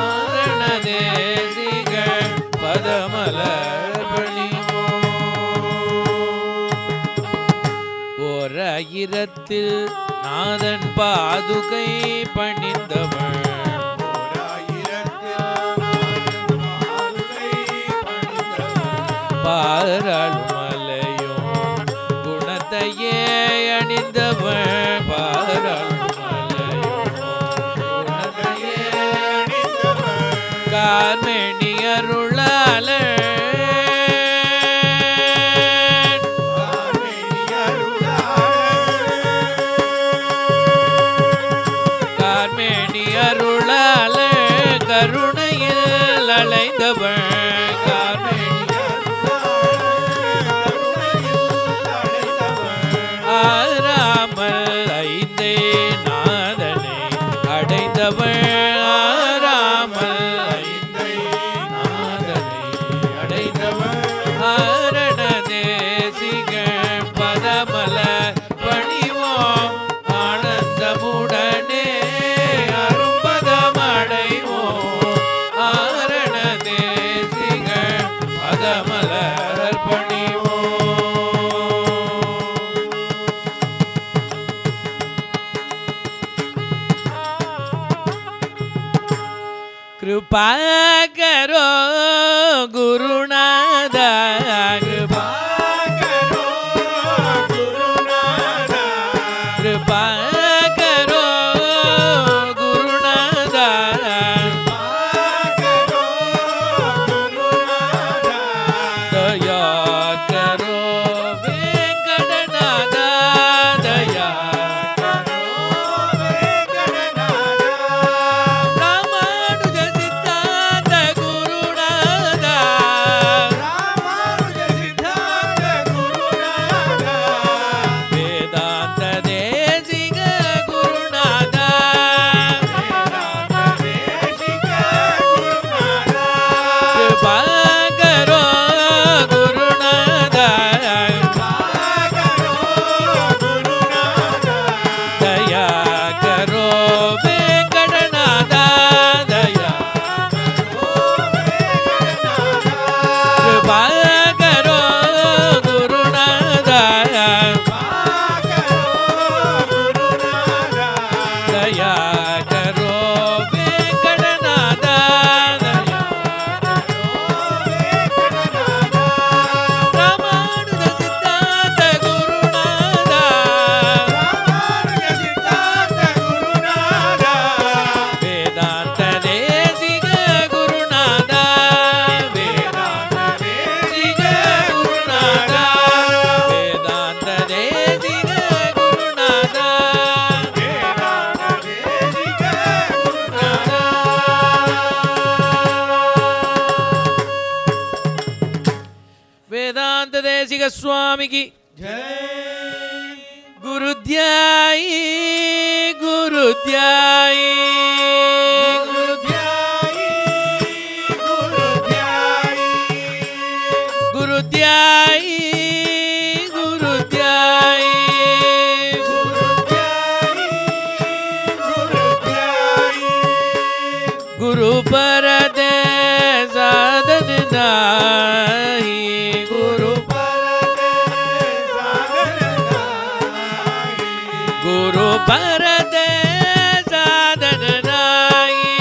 ஆரண தேசிகள் பதமலர் பணிவோம் ஓராயிரத்தில் நாதன் பாதுகை பணிந்தவன் பாராளும் மலையும் குணத்தையே அணிந்தவன் பாராளும் மலையும் குணத்தையே கார்மேனி அருளாளன் கார்மேனி அருளாளன் கருணையில் அலைந்தவன் கார்மேனி कृपा करो गुरुनाथ कृपा करो गुरुनाथ कृपा करो गुरुनाथ करो गुरुनाथ दया करो वेंकटनाथ दया करो वेंकटनाथ रामानुज सिद्धांत गुरुनाथ रामानुज सिद्धांत गुरुनाथ वेदांत देशिक गुरुनाथ वेदांत देशिक गुरुनाथ कृपा करो गुरुनाथ करो गुरुनाथ दया करो वेंकटनाथ दया कृपा करो गुरुनाथ दया करो वेंकटनाथ दया रामानुज सिद्धांत गुरुनाथ वेदांत देशिक गुरुनाथ वेदांत देशिक गुरुनाथ वेदांत देशिक गुरुनाथ वेदांत देशिक स्वामी की गुरुध्यायी गुरुध्यायी गुरुध्यायी गुरुध्यायी गुरु पर दे साधन नाही गुरु गुरु पर दे साधन नाही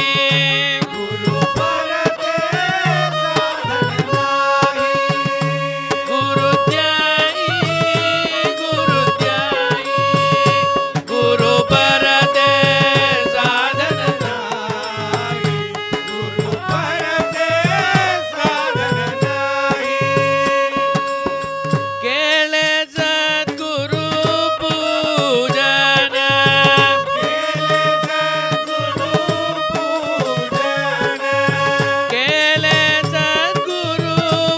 गुरुध्यायी गुरुध्यायी गुरु पर दे साधन केले सद्गुरु पूजन केले सद्गुरु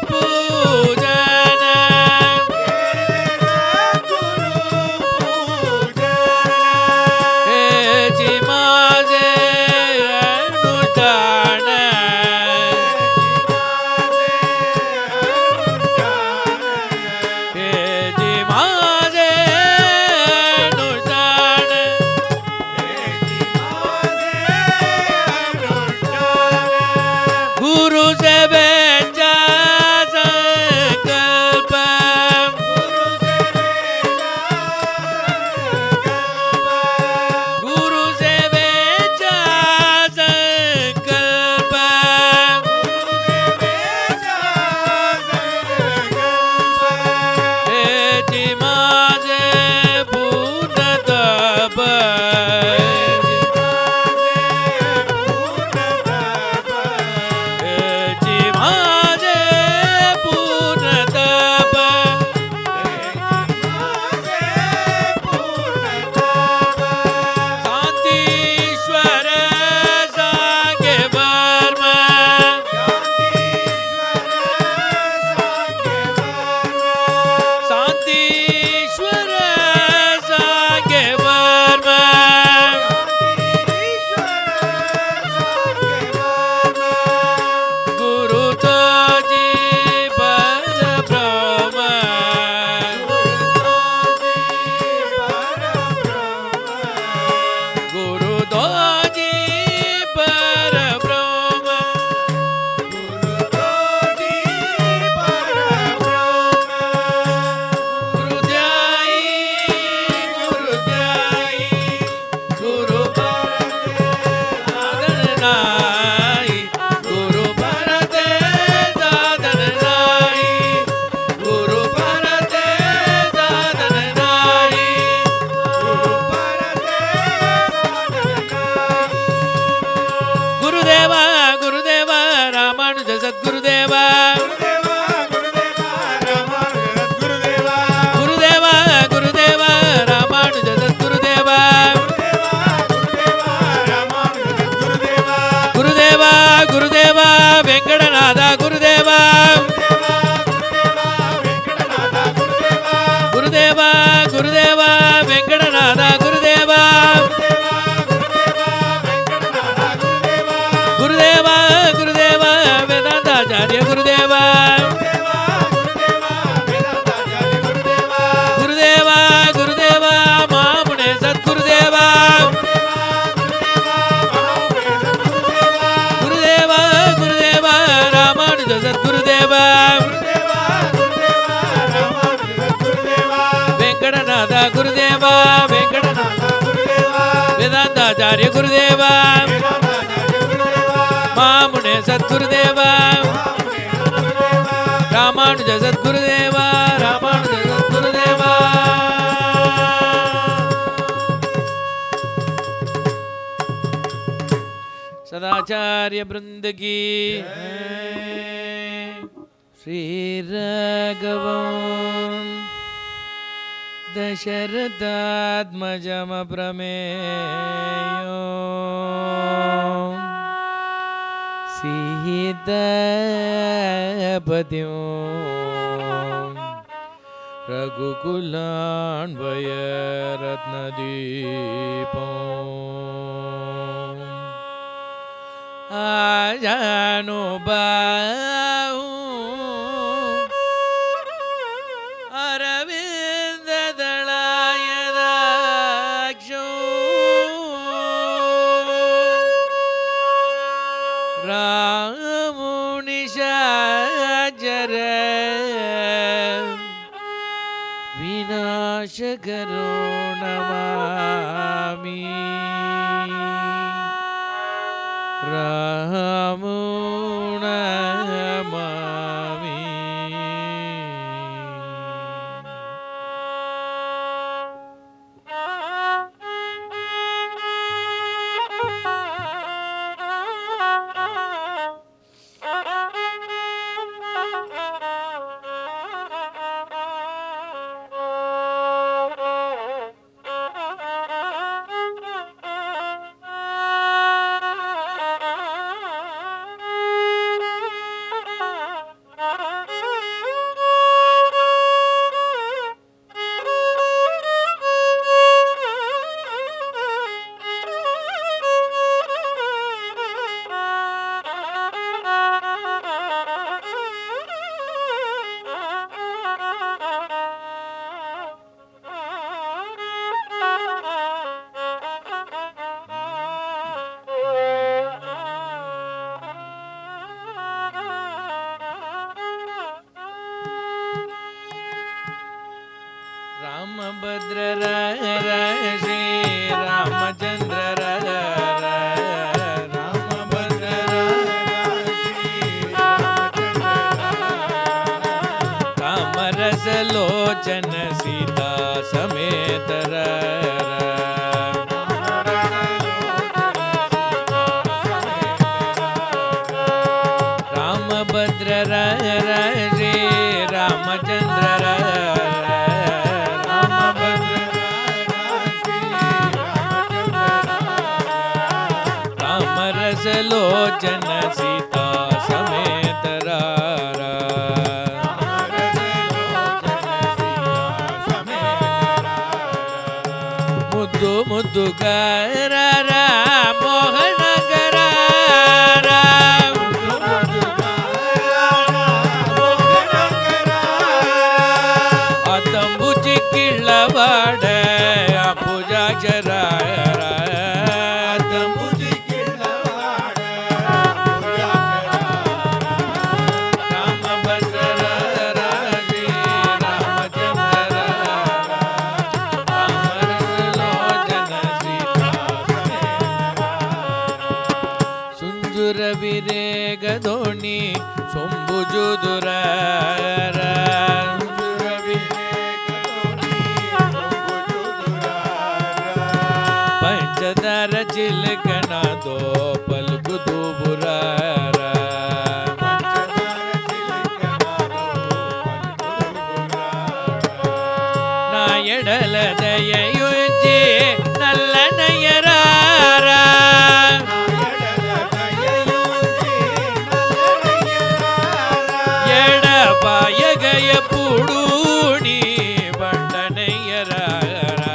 पूजन हेची माझे अनुदान हेची माझे अनुदान गुरु सेवेचा संकल्प गुरु सेवेचा संकल्प हेची माझे पूर्णतप हेची माझे पूर्णतप शांतीश्वर सांगे वर्म शांतीश्वर सांगे वर्म गुरु तो जी परब्रह्म गुरु तो जी परब्रह्म गुरुध्यायी गुरुध्यायी गुरु साधन नाही ಗುರುದೇವ ಗುರುದೇವ ರಾಮಾನುಜ ಸದ್ಗುರುದೇವ ಗುರುದೇವ ಗುರುದೇವ ರಾಮಾನುಜ ಸದ್ಗುರುದೇವ ಗುರುದೇವ ಗುರುದೇವ ವೆಂಕಟನಾಥ ಗುರುದೇವ ಗುರುದೇವ ಗುರುದೇವ ವೆಂಕಟನಾಥ ಗುರುದೇವ ಗುರುದೇವ ಗುರುದೇವ ವೇದಾಂತಾಚಾರ್ಯ ಗುರುದೇವ ಗುರುದೇವ ಗುರುದೇವ ಮಾಮುನೆ ಸದ್ಗುರುದೇವ ಗುರುದೇವ ಗುರುದೇವ ರಾಮಾನುಜ ಸದ್ಗುರುದೇವ ವೆಂಕಟನಾಥ ಗುರುದೇವ ವೆಂಕಟನಾಥ ವೇದಾಂತಾಚಾರ್ಯ ಗುರುದೇವ ಮಾಮುನೆ ಸದ್ಗುರುದೇವ ರಾಮಾನುಜ ಸದ್ಗುರುದೇವ ರಾಮಾನುಜ ಸದ್ಗುರುದೇವ ಸದಾಚಾರ್ಯ ಬೃಂದ ಕೀ ಶ್ರೀ ರಾಘವಂ ದಶರಥಾತ್ಮಜಮ ಪ್ರಮೇಯೋ सीतापतिं रघुकुलान्वय रत्नदीपम् आजानुबाहु अरविन्ददलायदाक्षौ रामुनिशाचर विनाशकरो नमामि रामो नमामि रामभद्र श्री रामचंद्र रामभद्र कामरस लोचन सीता समेत रामभद्र श्री रामचंद्र लोचन सीता समेत मुद्दु मुद्दु कर मोहन कर अतंबुचि किळवाड अंबुजाक्षर ಗದೋಣಿ ಸೊಂಬುಜುದುರ ಪಂಚದರ ಚಿಲ್ಕನ ದೋ ಪಲ್ಗು దూబురార నా ఎడల దయయుంచి నల్లనయ్యరారా ఎడపాయగయ పుడు నీ బండనయ్యరారా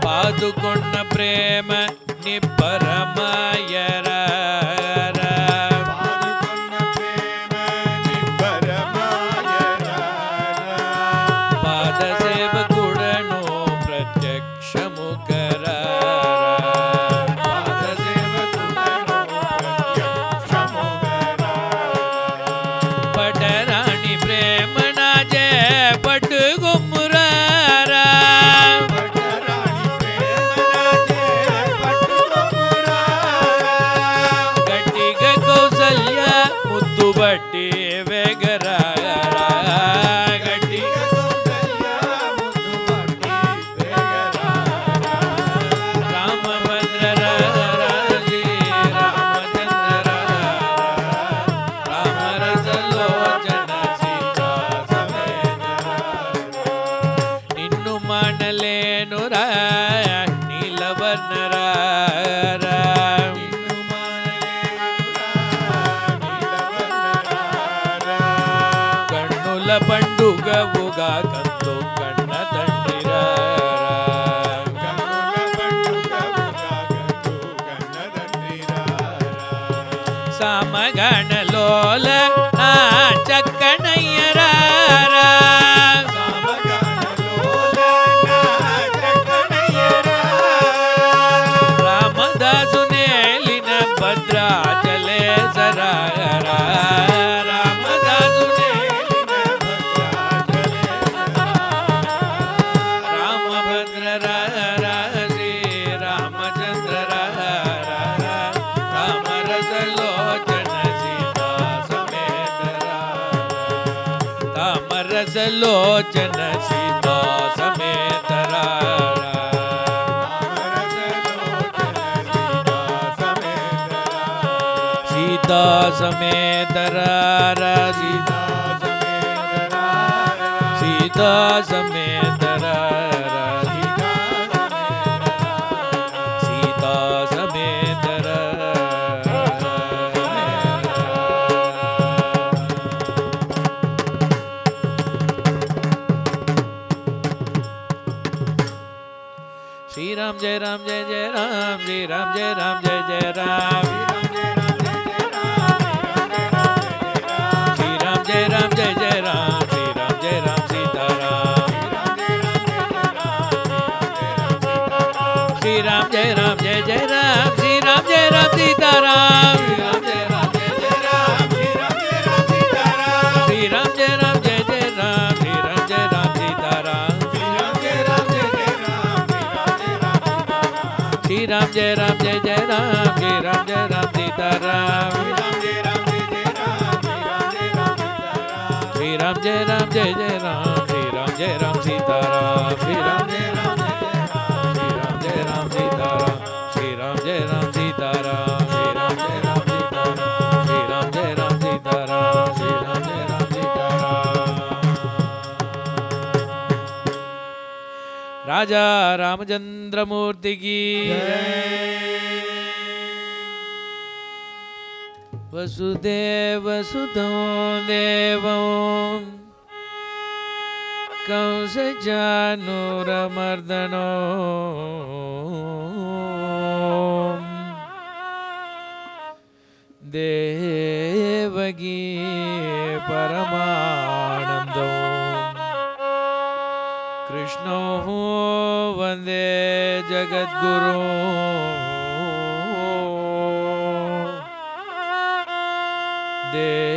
పాదుకొన్న ప్రేమ నిబ్బరమాయరా పాద సేవకుడను ప్రత్యక్షము కరా పటరాణి ప్రేమ నాజే పట్టుగొమ్మురారా గట్టిగా కౌసల్య ముద్దు బట్టి వేగరారా గట్టిగా రామభద్ర రాజీ రామచంద్ర రామరసలోచన సీతా సమేత నిన్ను మానలేనురా నీలవర్ణరా కన్నుల పండుగవుగా కందు కన్న తండ్రిరా సమగణలోల ఆ చక్కనయ్యరారా రామదాసు నేలిన భద్రాచలేశరారా రామదాసు రామభద్ర శ్రీ రామచంద్ర రామరసలోచన సీతా సమేత రామరసలోచన సీతా సమేత సీతా సమేత సీతా సమేత సీతా సమేత శ్రీరామ్ జయ రామ్ జయ జయ రామ్ శ్రీరామ్ జయ రామ్ జయ జయ రామ్ శ్రీరామ్ జయ రామ్ జయ జయ రామ్ శ్రీరామ్ జయ రామ్ సీతారాం శ్రీరామ్ జయ రామ్ జయ జయ రామ్ శ్రీరామ్ జయ రామ్ సీతారాం శ్రీరామ్ జయ రామ్ జయ జయ రామ్ శ్రీరామ్ జయ రామ్ సీతారాం శ్రీరామ్ జయ రామ్ జయ జయ రామ్ శ్రీరామ్ జయ రామ్ సీతారాం శ్రీరామ్ జయ రామ్ జయ జయ రామ్ శ్రీరామ్ జయ రామ్ సీతారాం శ్రీరామ్ జయ రామ్ శ్రీరామ్ జయ రామ్ సీతారాం శ్రీరామ్ జయ రామ్ సీతారాం శ్రీరామ్ జయ రామ్ సీతారాం శ్రీరామ్ జయ రామ్ సీతారాం శ్రీరామ్ జయ రామ్ సీతారాం రాజా రామచంద్రమూర్తికి వసుదేవ సుతం దేవం కంసచానూరమర్దనో దేవగీ పరమానందం కృష్ణో వందే జగద్గురు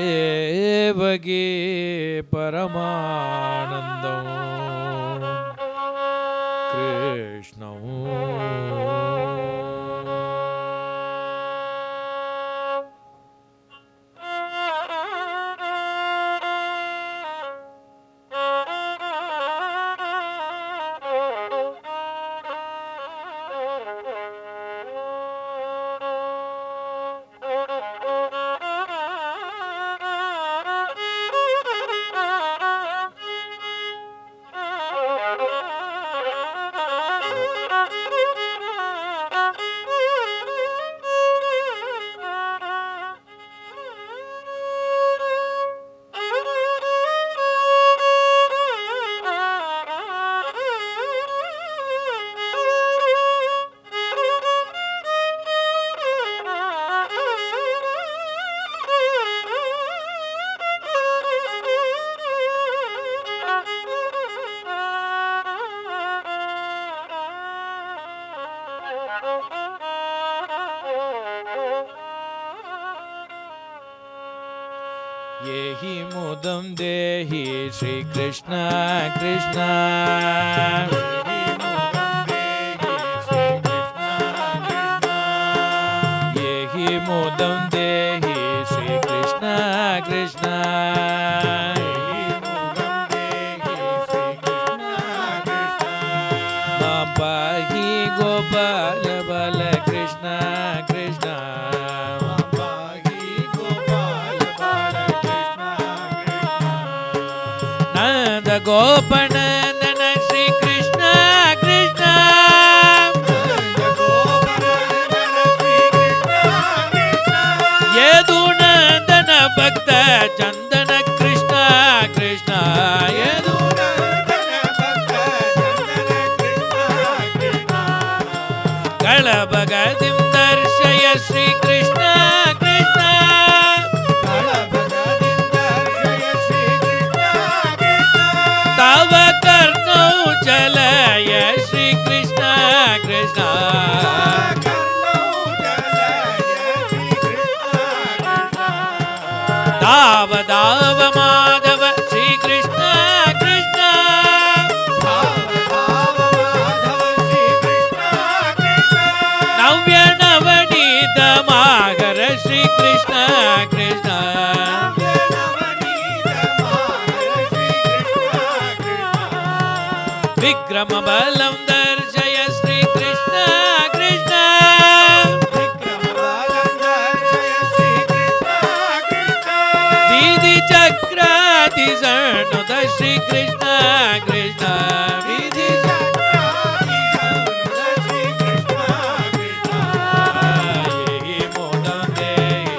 దేవగీ పరమానందం కృష్ణం येहि मुदं देहि श्री कृष्ण कृष्ण येहि मुदं देहि श्री कृष्ण कृष्ण मा पाहि गोपाल बाल कृष्ण कृष्ण नंद गोपनंदन श्री कृष्ण कृष्ण यदुनंदन भक्त चंदन कृष्ण कृष्ण कलभगतिं दर्शय श्री कृष्ण कृष्ण तव कर्णौ चलय श्री कृष्ण कृष्ण दाव दाव माधव श्री कृष्ण कृष्ण नव्य नवनीत मागर श्री कृष्ण कृष्ण विक्रम बलं दर्शय श्री कृष्ण कृष्ण दीदी चक्रादि सन्नुत श्री कृष्ण कृष्ण विधि येहि मोदं देहि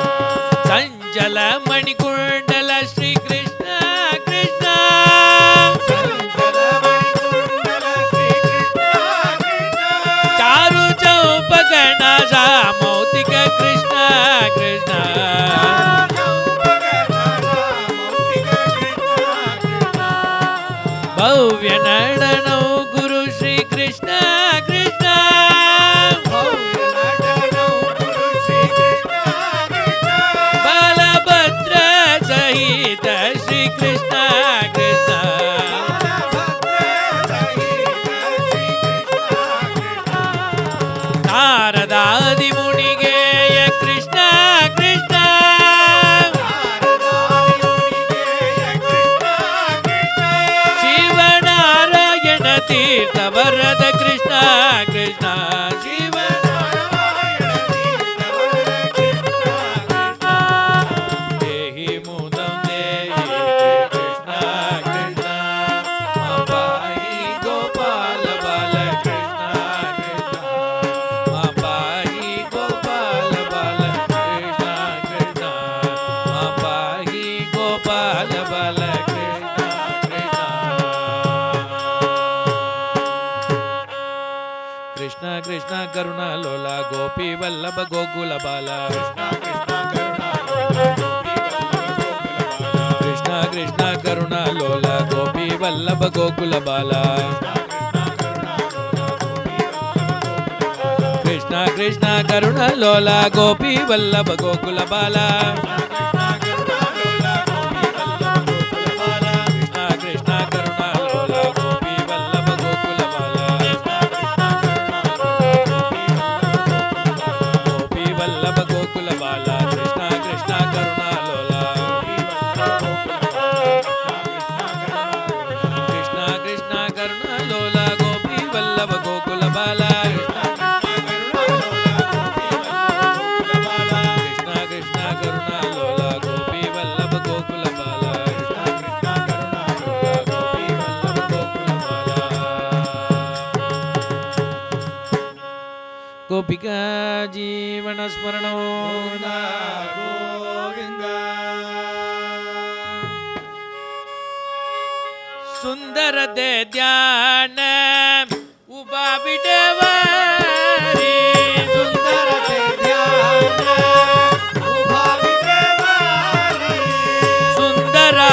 संजल मणिकुंडल श्री कृष्ण कृष्ण चारु चौपगण सामौतिक कृष्ण कृष्ण भव्य नडनौ गुरु श्री कृष्ण कृष्ण बलभद्र सहित श्री कृष्ण कृष्ण नारदादि मुनिगेय कृष्ण कृष्ण शिव नारायण तीर्थ वरद कृष्ण कृष्ण शिव देहि मुदं देहि कृष्ण कृष्ण मा पाहि गोपाल बाल कृष्ण कृष्ण मा पाहि गोपाल बाल कृष्ण कृष्ण मा पाहि गोपाल बाल कृष्ण कृष्ण कृष्ण कृष्ण करुणा लोला गोपी वल्लभ गोकुल बाला कृष्ण कृष्ण करुणा लोला गोपी वल्लभ गोकुल बाला कृष्ण कृष्ण करुणा लोला गोपी वल्लभ गोकुल बाला कृष्ण कृष्ण करुणा लोला गोपी वल्लभ गोकुल बाला गोपी वल्लभ गोकुल बाला कृष्ण कृष्ण करुणा लोला कृष्ण कृष्ण करुणा लोला गोपी वल्लभ गोकुल बाला कृष्ण कृष्ण करुणा लोला गोपी वल्लभ गोकुल बाला गोपिका जीवन स्मरणो सुंदर दे ध्यान उभा विडवारी सुंदर दे ध्यान उभा विडवारी सुंदरा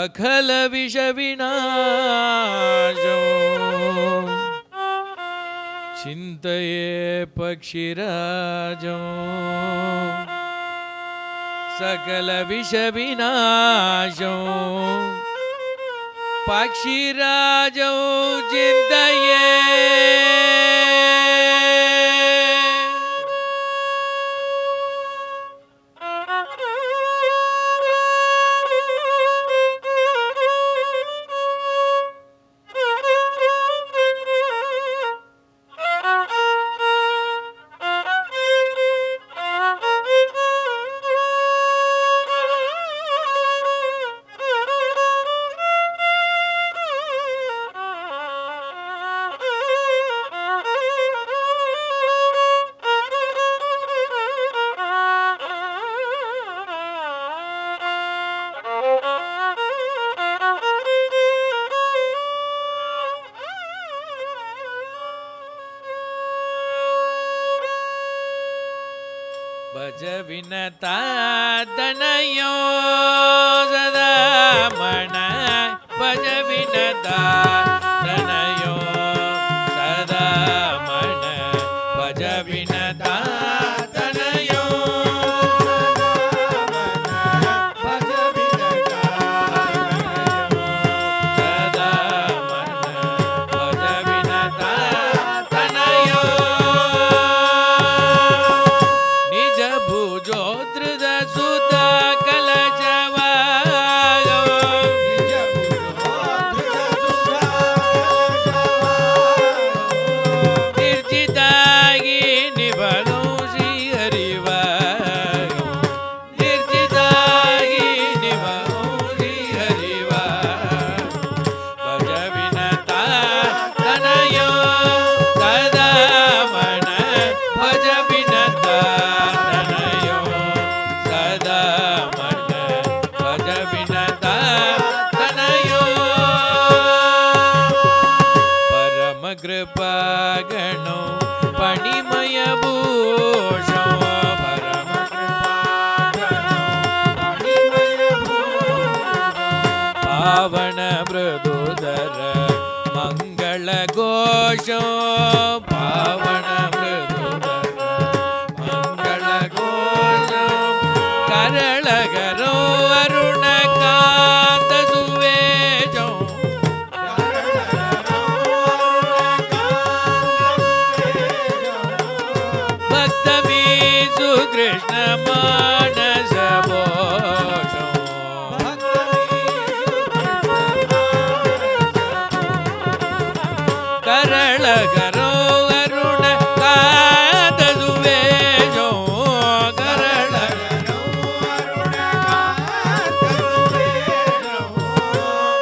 சகல விஷ விநாசம் சிந்தையே பக்ஷிராஜம் சகல விஷ விநாசம் பக்ஷிராஜம் சிந்தையே भज विनता तनयो सदा मन भज विनता तनयो सदा मन भज विनता तनयो भज विनता सदा मन भज विनता तनयो निज भुजोद्रद सुता कलशवायो निज भुजोद्रद सुधा निर्जितागी निभलो श्री हरिवायो निर्जितागी निभलो श्री हरिवायो भज विनता तनयो सदा मन भज विनता तनयो सदा मन भज विनता तनयो परम कृपा गणो पणिमय भूषो परम कृपा गणो मणिमय भूषो पावन मृदुधर मंगल घोषो पावन मृदुधर मंगल घोषो करळगरो अरुण कांत सुवेजो भक्त बीजु कृष्ण मानस बोषो करळगरो अरुण कांत सुवेजो करळगरो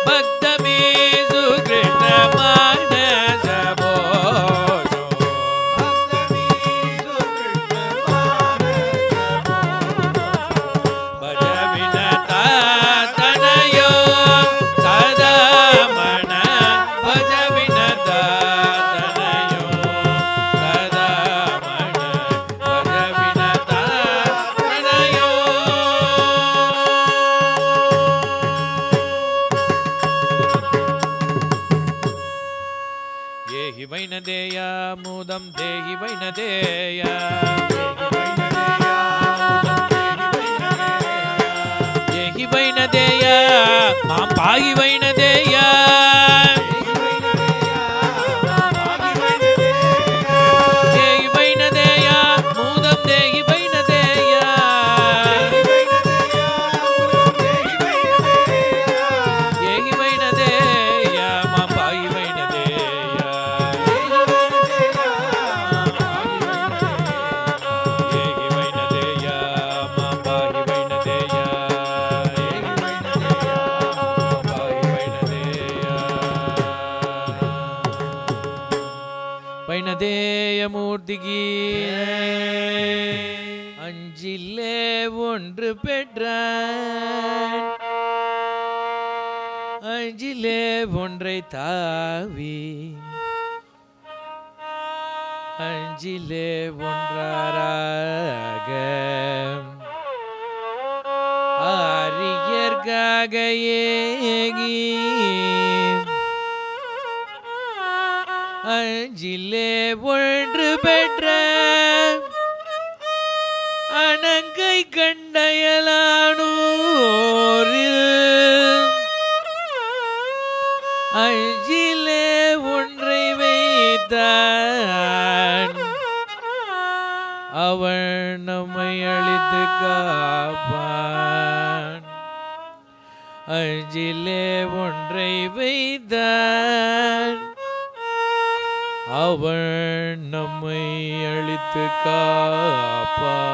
भक्त बीजु कृष्ण मानस बोषो भज विनता तनयो सदा मन भज विनता तनयो सदा मन भज विनता तनयो येहि वैनदेय मुदं देहि वैनदेय येहि वैनदेय मां पाहि वैनदेय देहि वैनदेय मुदं देहि वैनदेय येहि वैनदेय मां पाहि वैनदेय येहि वैनदेय मां पाहि वैनदेय पाहि वैनदेय वैनदेय मूर्तिकी அஞ்சிலே ஒன்று பெற்றான் அஞ்சிலே ஒன்றை தாவி அஞ்சிலே ஒன்றாராக ஆரியர்கள் எனக்காக ஏகி அஞ்சிலே ஒன்று பெற்ற அணங்கை கண்டயலானூரில் அஞ்சிலே ஒன்றை வைத்தான் அவன் நம்மை அழித்து காப்பான் அஞ்சிலே ஒன்றை வைத்தான் அவன் நம்மை அழித்து காப்பான்.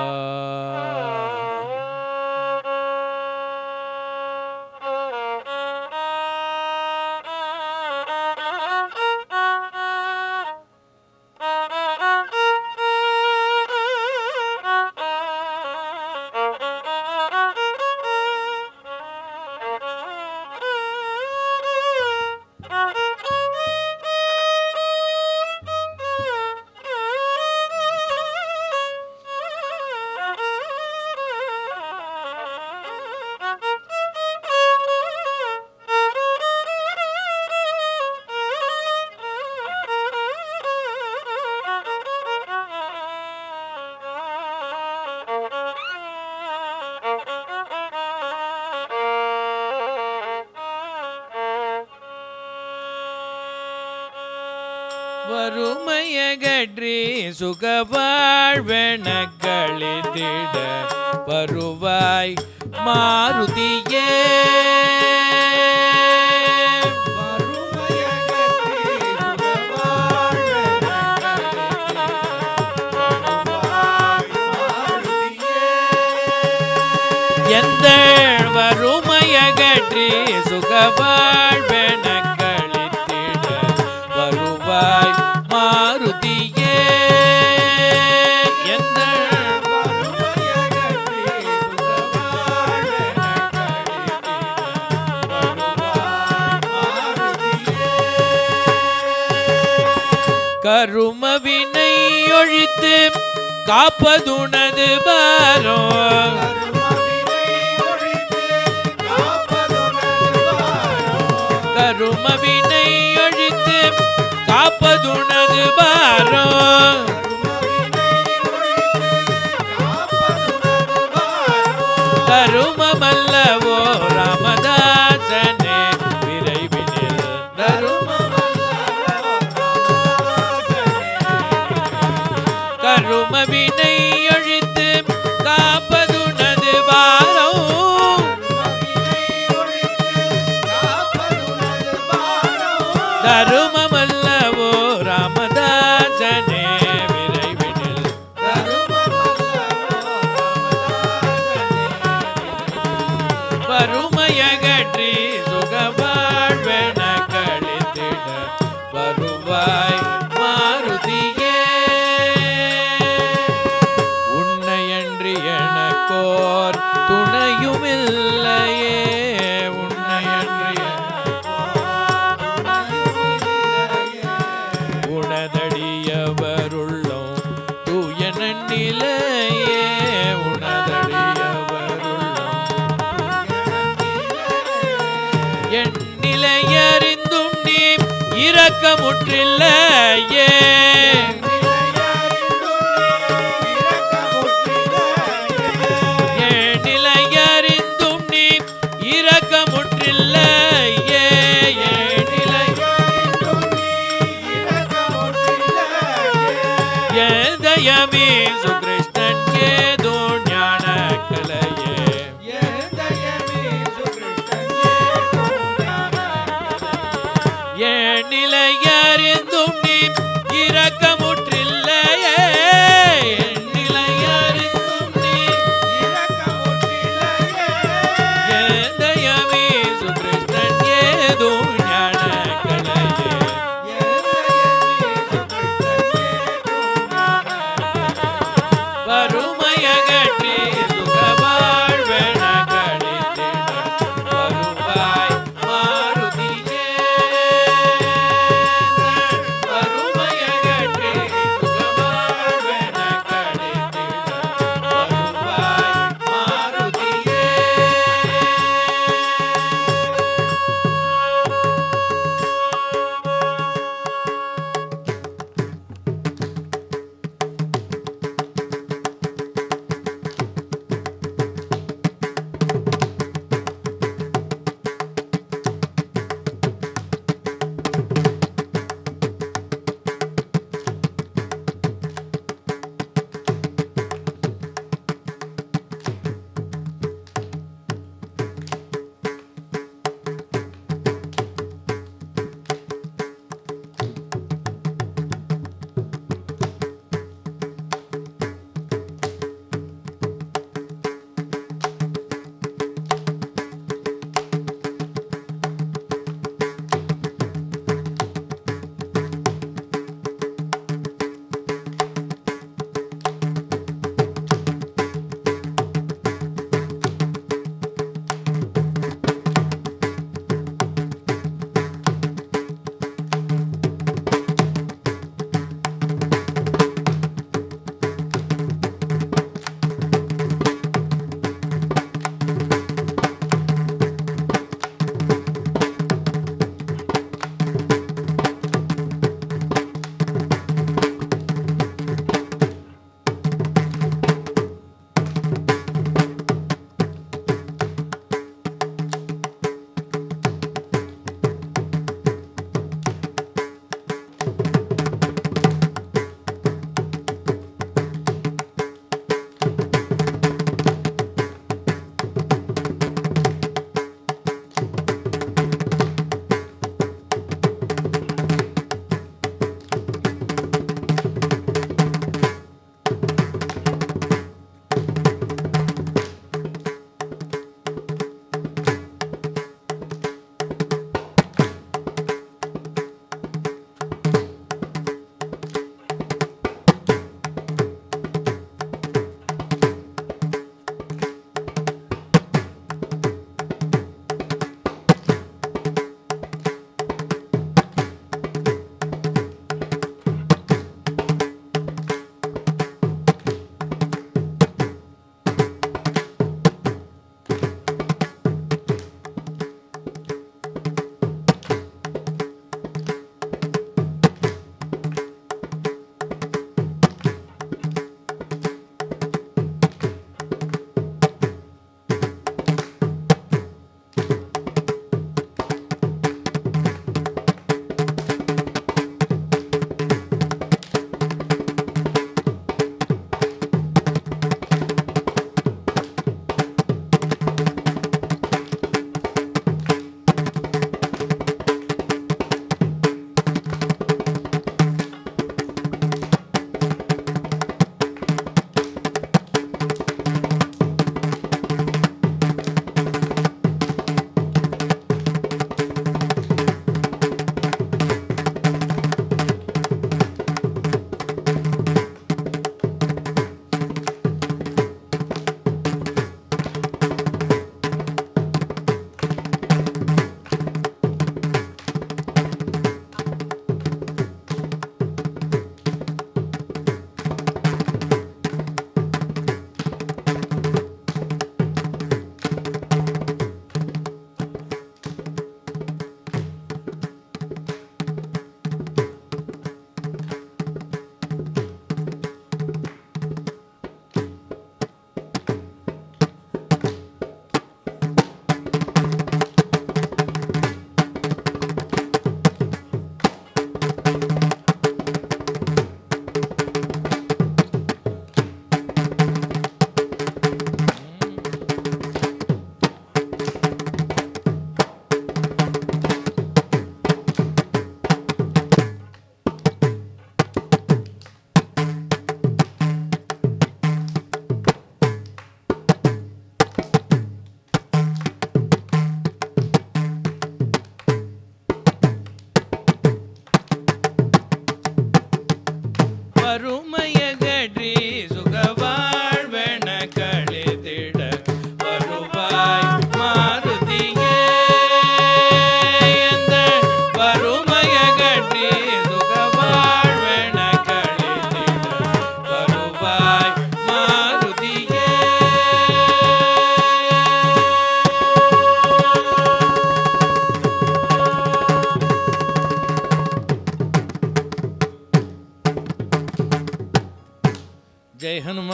வறுமையகற்றி சுகவாழ்வென கழித்திட வருவாய் மாருதியே எந்த வறுமையகற்றி சுகவாழ்வென கழித்திட வருவாய் மாருதியே எந்த கருமவினை ஒழித்து காப்பதுனது பாரோ கருமவினை ஒழித்து காப்பதுனது பாரோ கருமமல்லவோ ராமதாசனே விரைவினில் கருமவினை ஒழித்து காப்பதுனது பாரோ தருமமல்லவோ ராமதாசனே விரைவினில் வறுமையகற்றி சுகவாழ்வென கழித்திட வருவாய் மாருதியே உன்னையன்றி எனக்கோர் துணையுமில்லையே உன்னையன்றி உனதடியவருள்ளோம் தூய நன்னிலையே உனதடியவருள்ளோம் என் நிலையறிந்தும் நீ இரக்கமுற்றில்லையே என் நிலையறிந்தும் நீ இரக்கமுற்றில்லையே என் நிலை ஏதயமே சுகிருஷ்ணன் ஏதோ ஞான கலையே என் நிலையறிந்தும் நீ இரக்கமுற்றில்லையே என் நிலையறிந்தும் நீ ஏதயமே சுகிருஷ்ணன் ஏதோ ஞான கலையே வறுமையகற்றி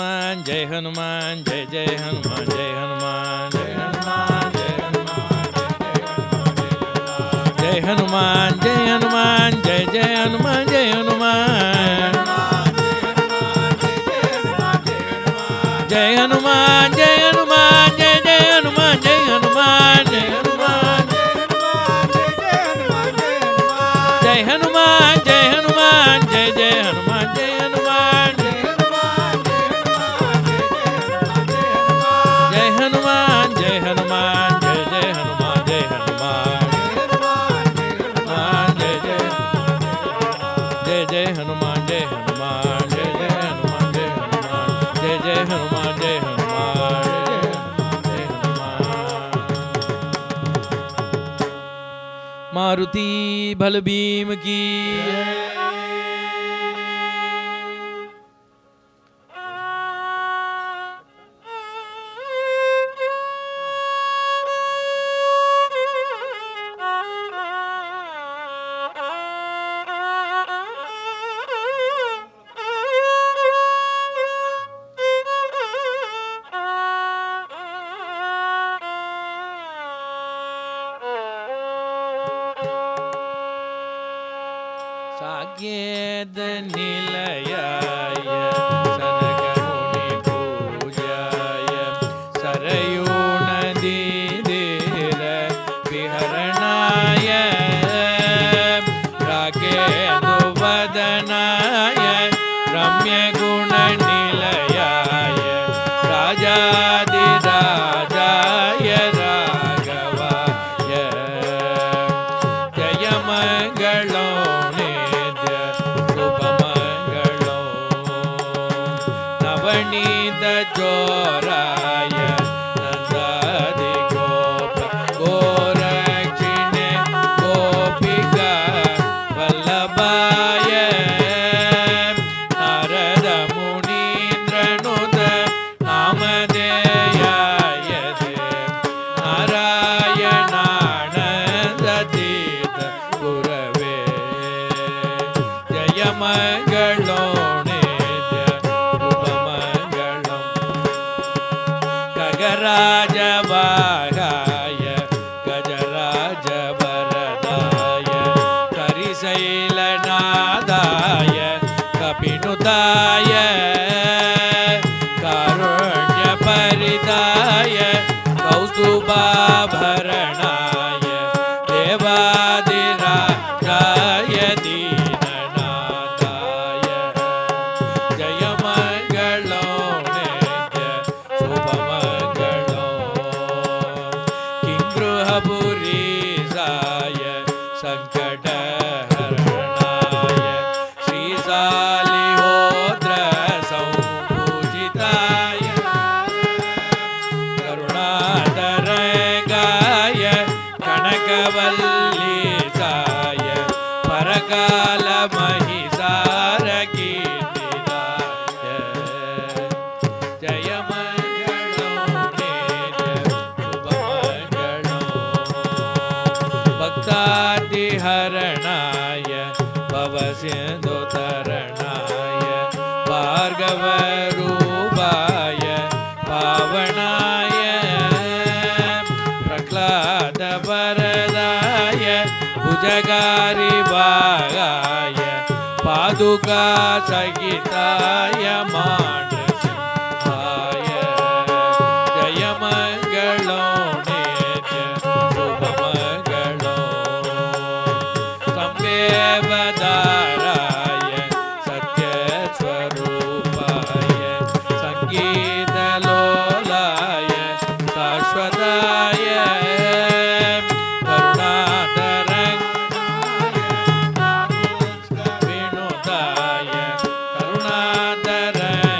हनुमान जय हनुमान जय जय हनुमान जय हनुमान जय हनुमान जय हनुमान जय हनुमान जय जय हनुमान जय हनुमान जय हनुमान जय हनुमान जय जय हनुमान जय हनुमान जय हनुमान जय हनुमान जय हनुमान जय जय हनुमान जय हनुमान जय हनुमान जय हनुमान जय जय हनुमान जय हनुमान जय जय हनुमान जय हनुमान जय जय हनुमान जय हनुमान जय जय हनुमान जय हनुमान जय हनुमान। मारुति बल भीम की साकेत निलयाय सनक मुनि पूजाय सरयू नदी धीर विहरणाय राकेतु वदनाय रम्य गुण निलयाय राजाधिराजाय राघवाय जय मंगलो नवनीत चोराय नंदादि गोप गोरक्षिणे गोपिका वल्लभाय नारद मुनीन्द्रनुत नामधेयाय नारायणानंद तीर्थ गुरवे जय मंगलो गजराज वागाय गजराज वरदाय करिशैलनादाय कपिनुताय कारुण्य परिताय कौस्तुभाभरणाय देवादिराजाय दीननाथाय जय मंगलो पुरीसाय संकटहरणाय श्रीशालिहोत्र संपूजिताय करुणातरंगाय कनकवल्लीसाय परकाल महिषार कीर्तिदाय जय हरणाय भवसिन्धुतरणाय भार्गवरूपाय पावनाय प्रह्लादवरदाय भुजगारिभागाय पादुका सहिताय मानसिंहाय जय मंगलो देवदाराय सत्यस्वरूपाय संगीतलोलाय शाश्वताय करुणातरंगाय विनुताय करुणातरंगाय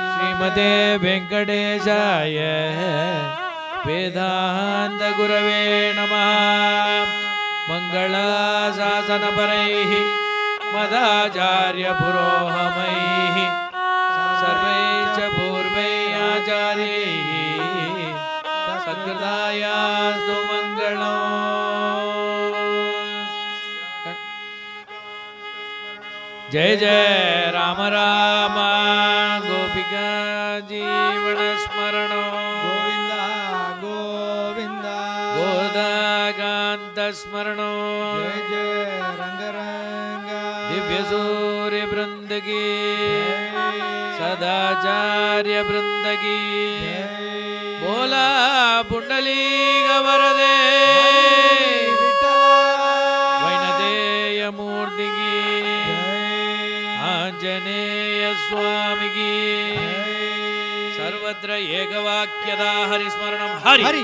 श्रीमते वेंकटेशाय वेदांत गुरवे नमः मंगलाशासनपरैः मदाचार्य पुरोहमैः सर्वैश्च पूर्वैः आचार्यैः सत्कृतायास्तु मंगलम्। जय जय राम राम गोपिका जीवन स्मरण गोविंद गोविंद गोदाकांत स्मरण जय जय रंग रंग दिव्य सूर्य वृंद की सदाचार्य वृंद की बोला पुंडलीक वरदे वैनदेय मूर्ति की आंजनेय स्वामी की सर्वत्र एकवाक्यदा हरिस्मरणं हरि हरि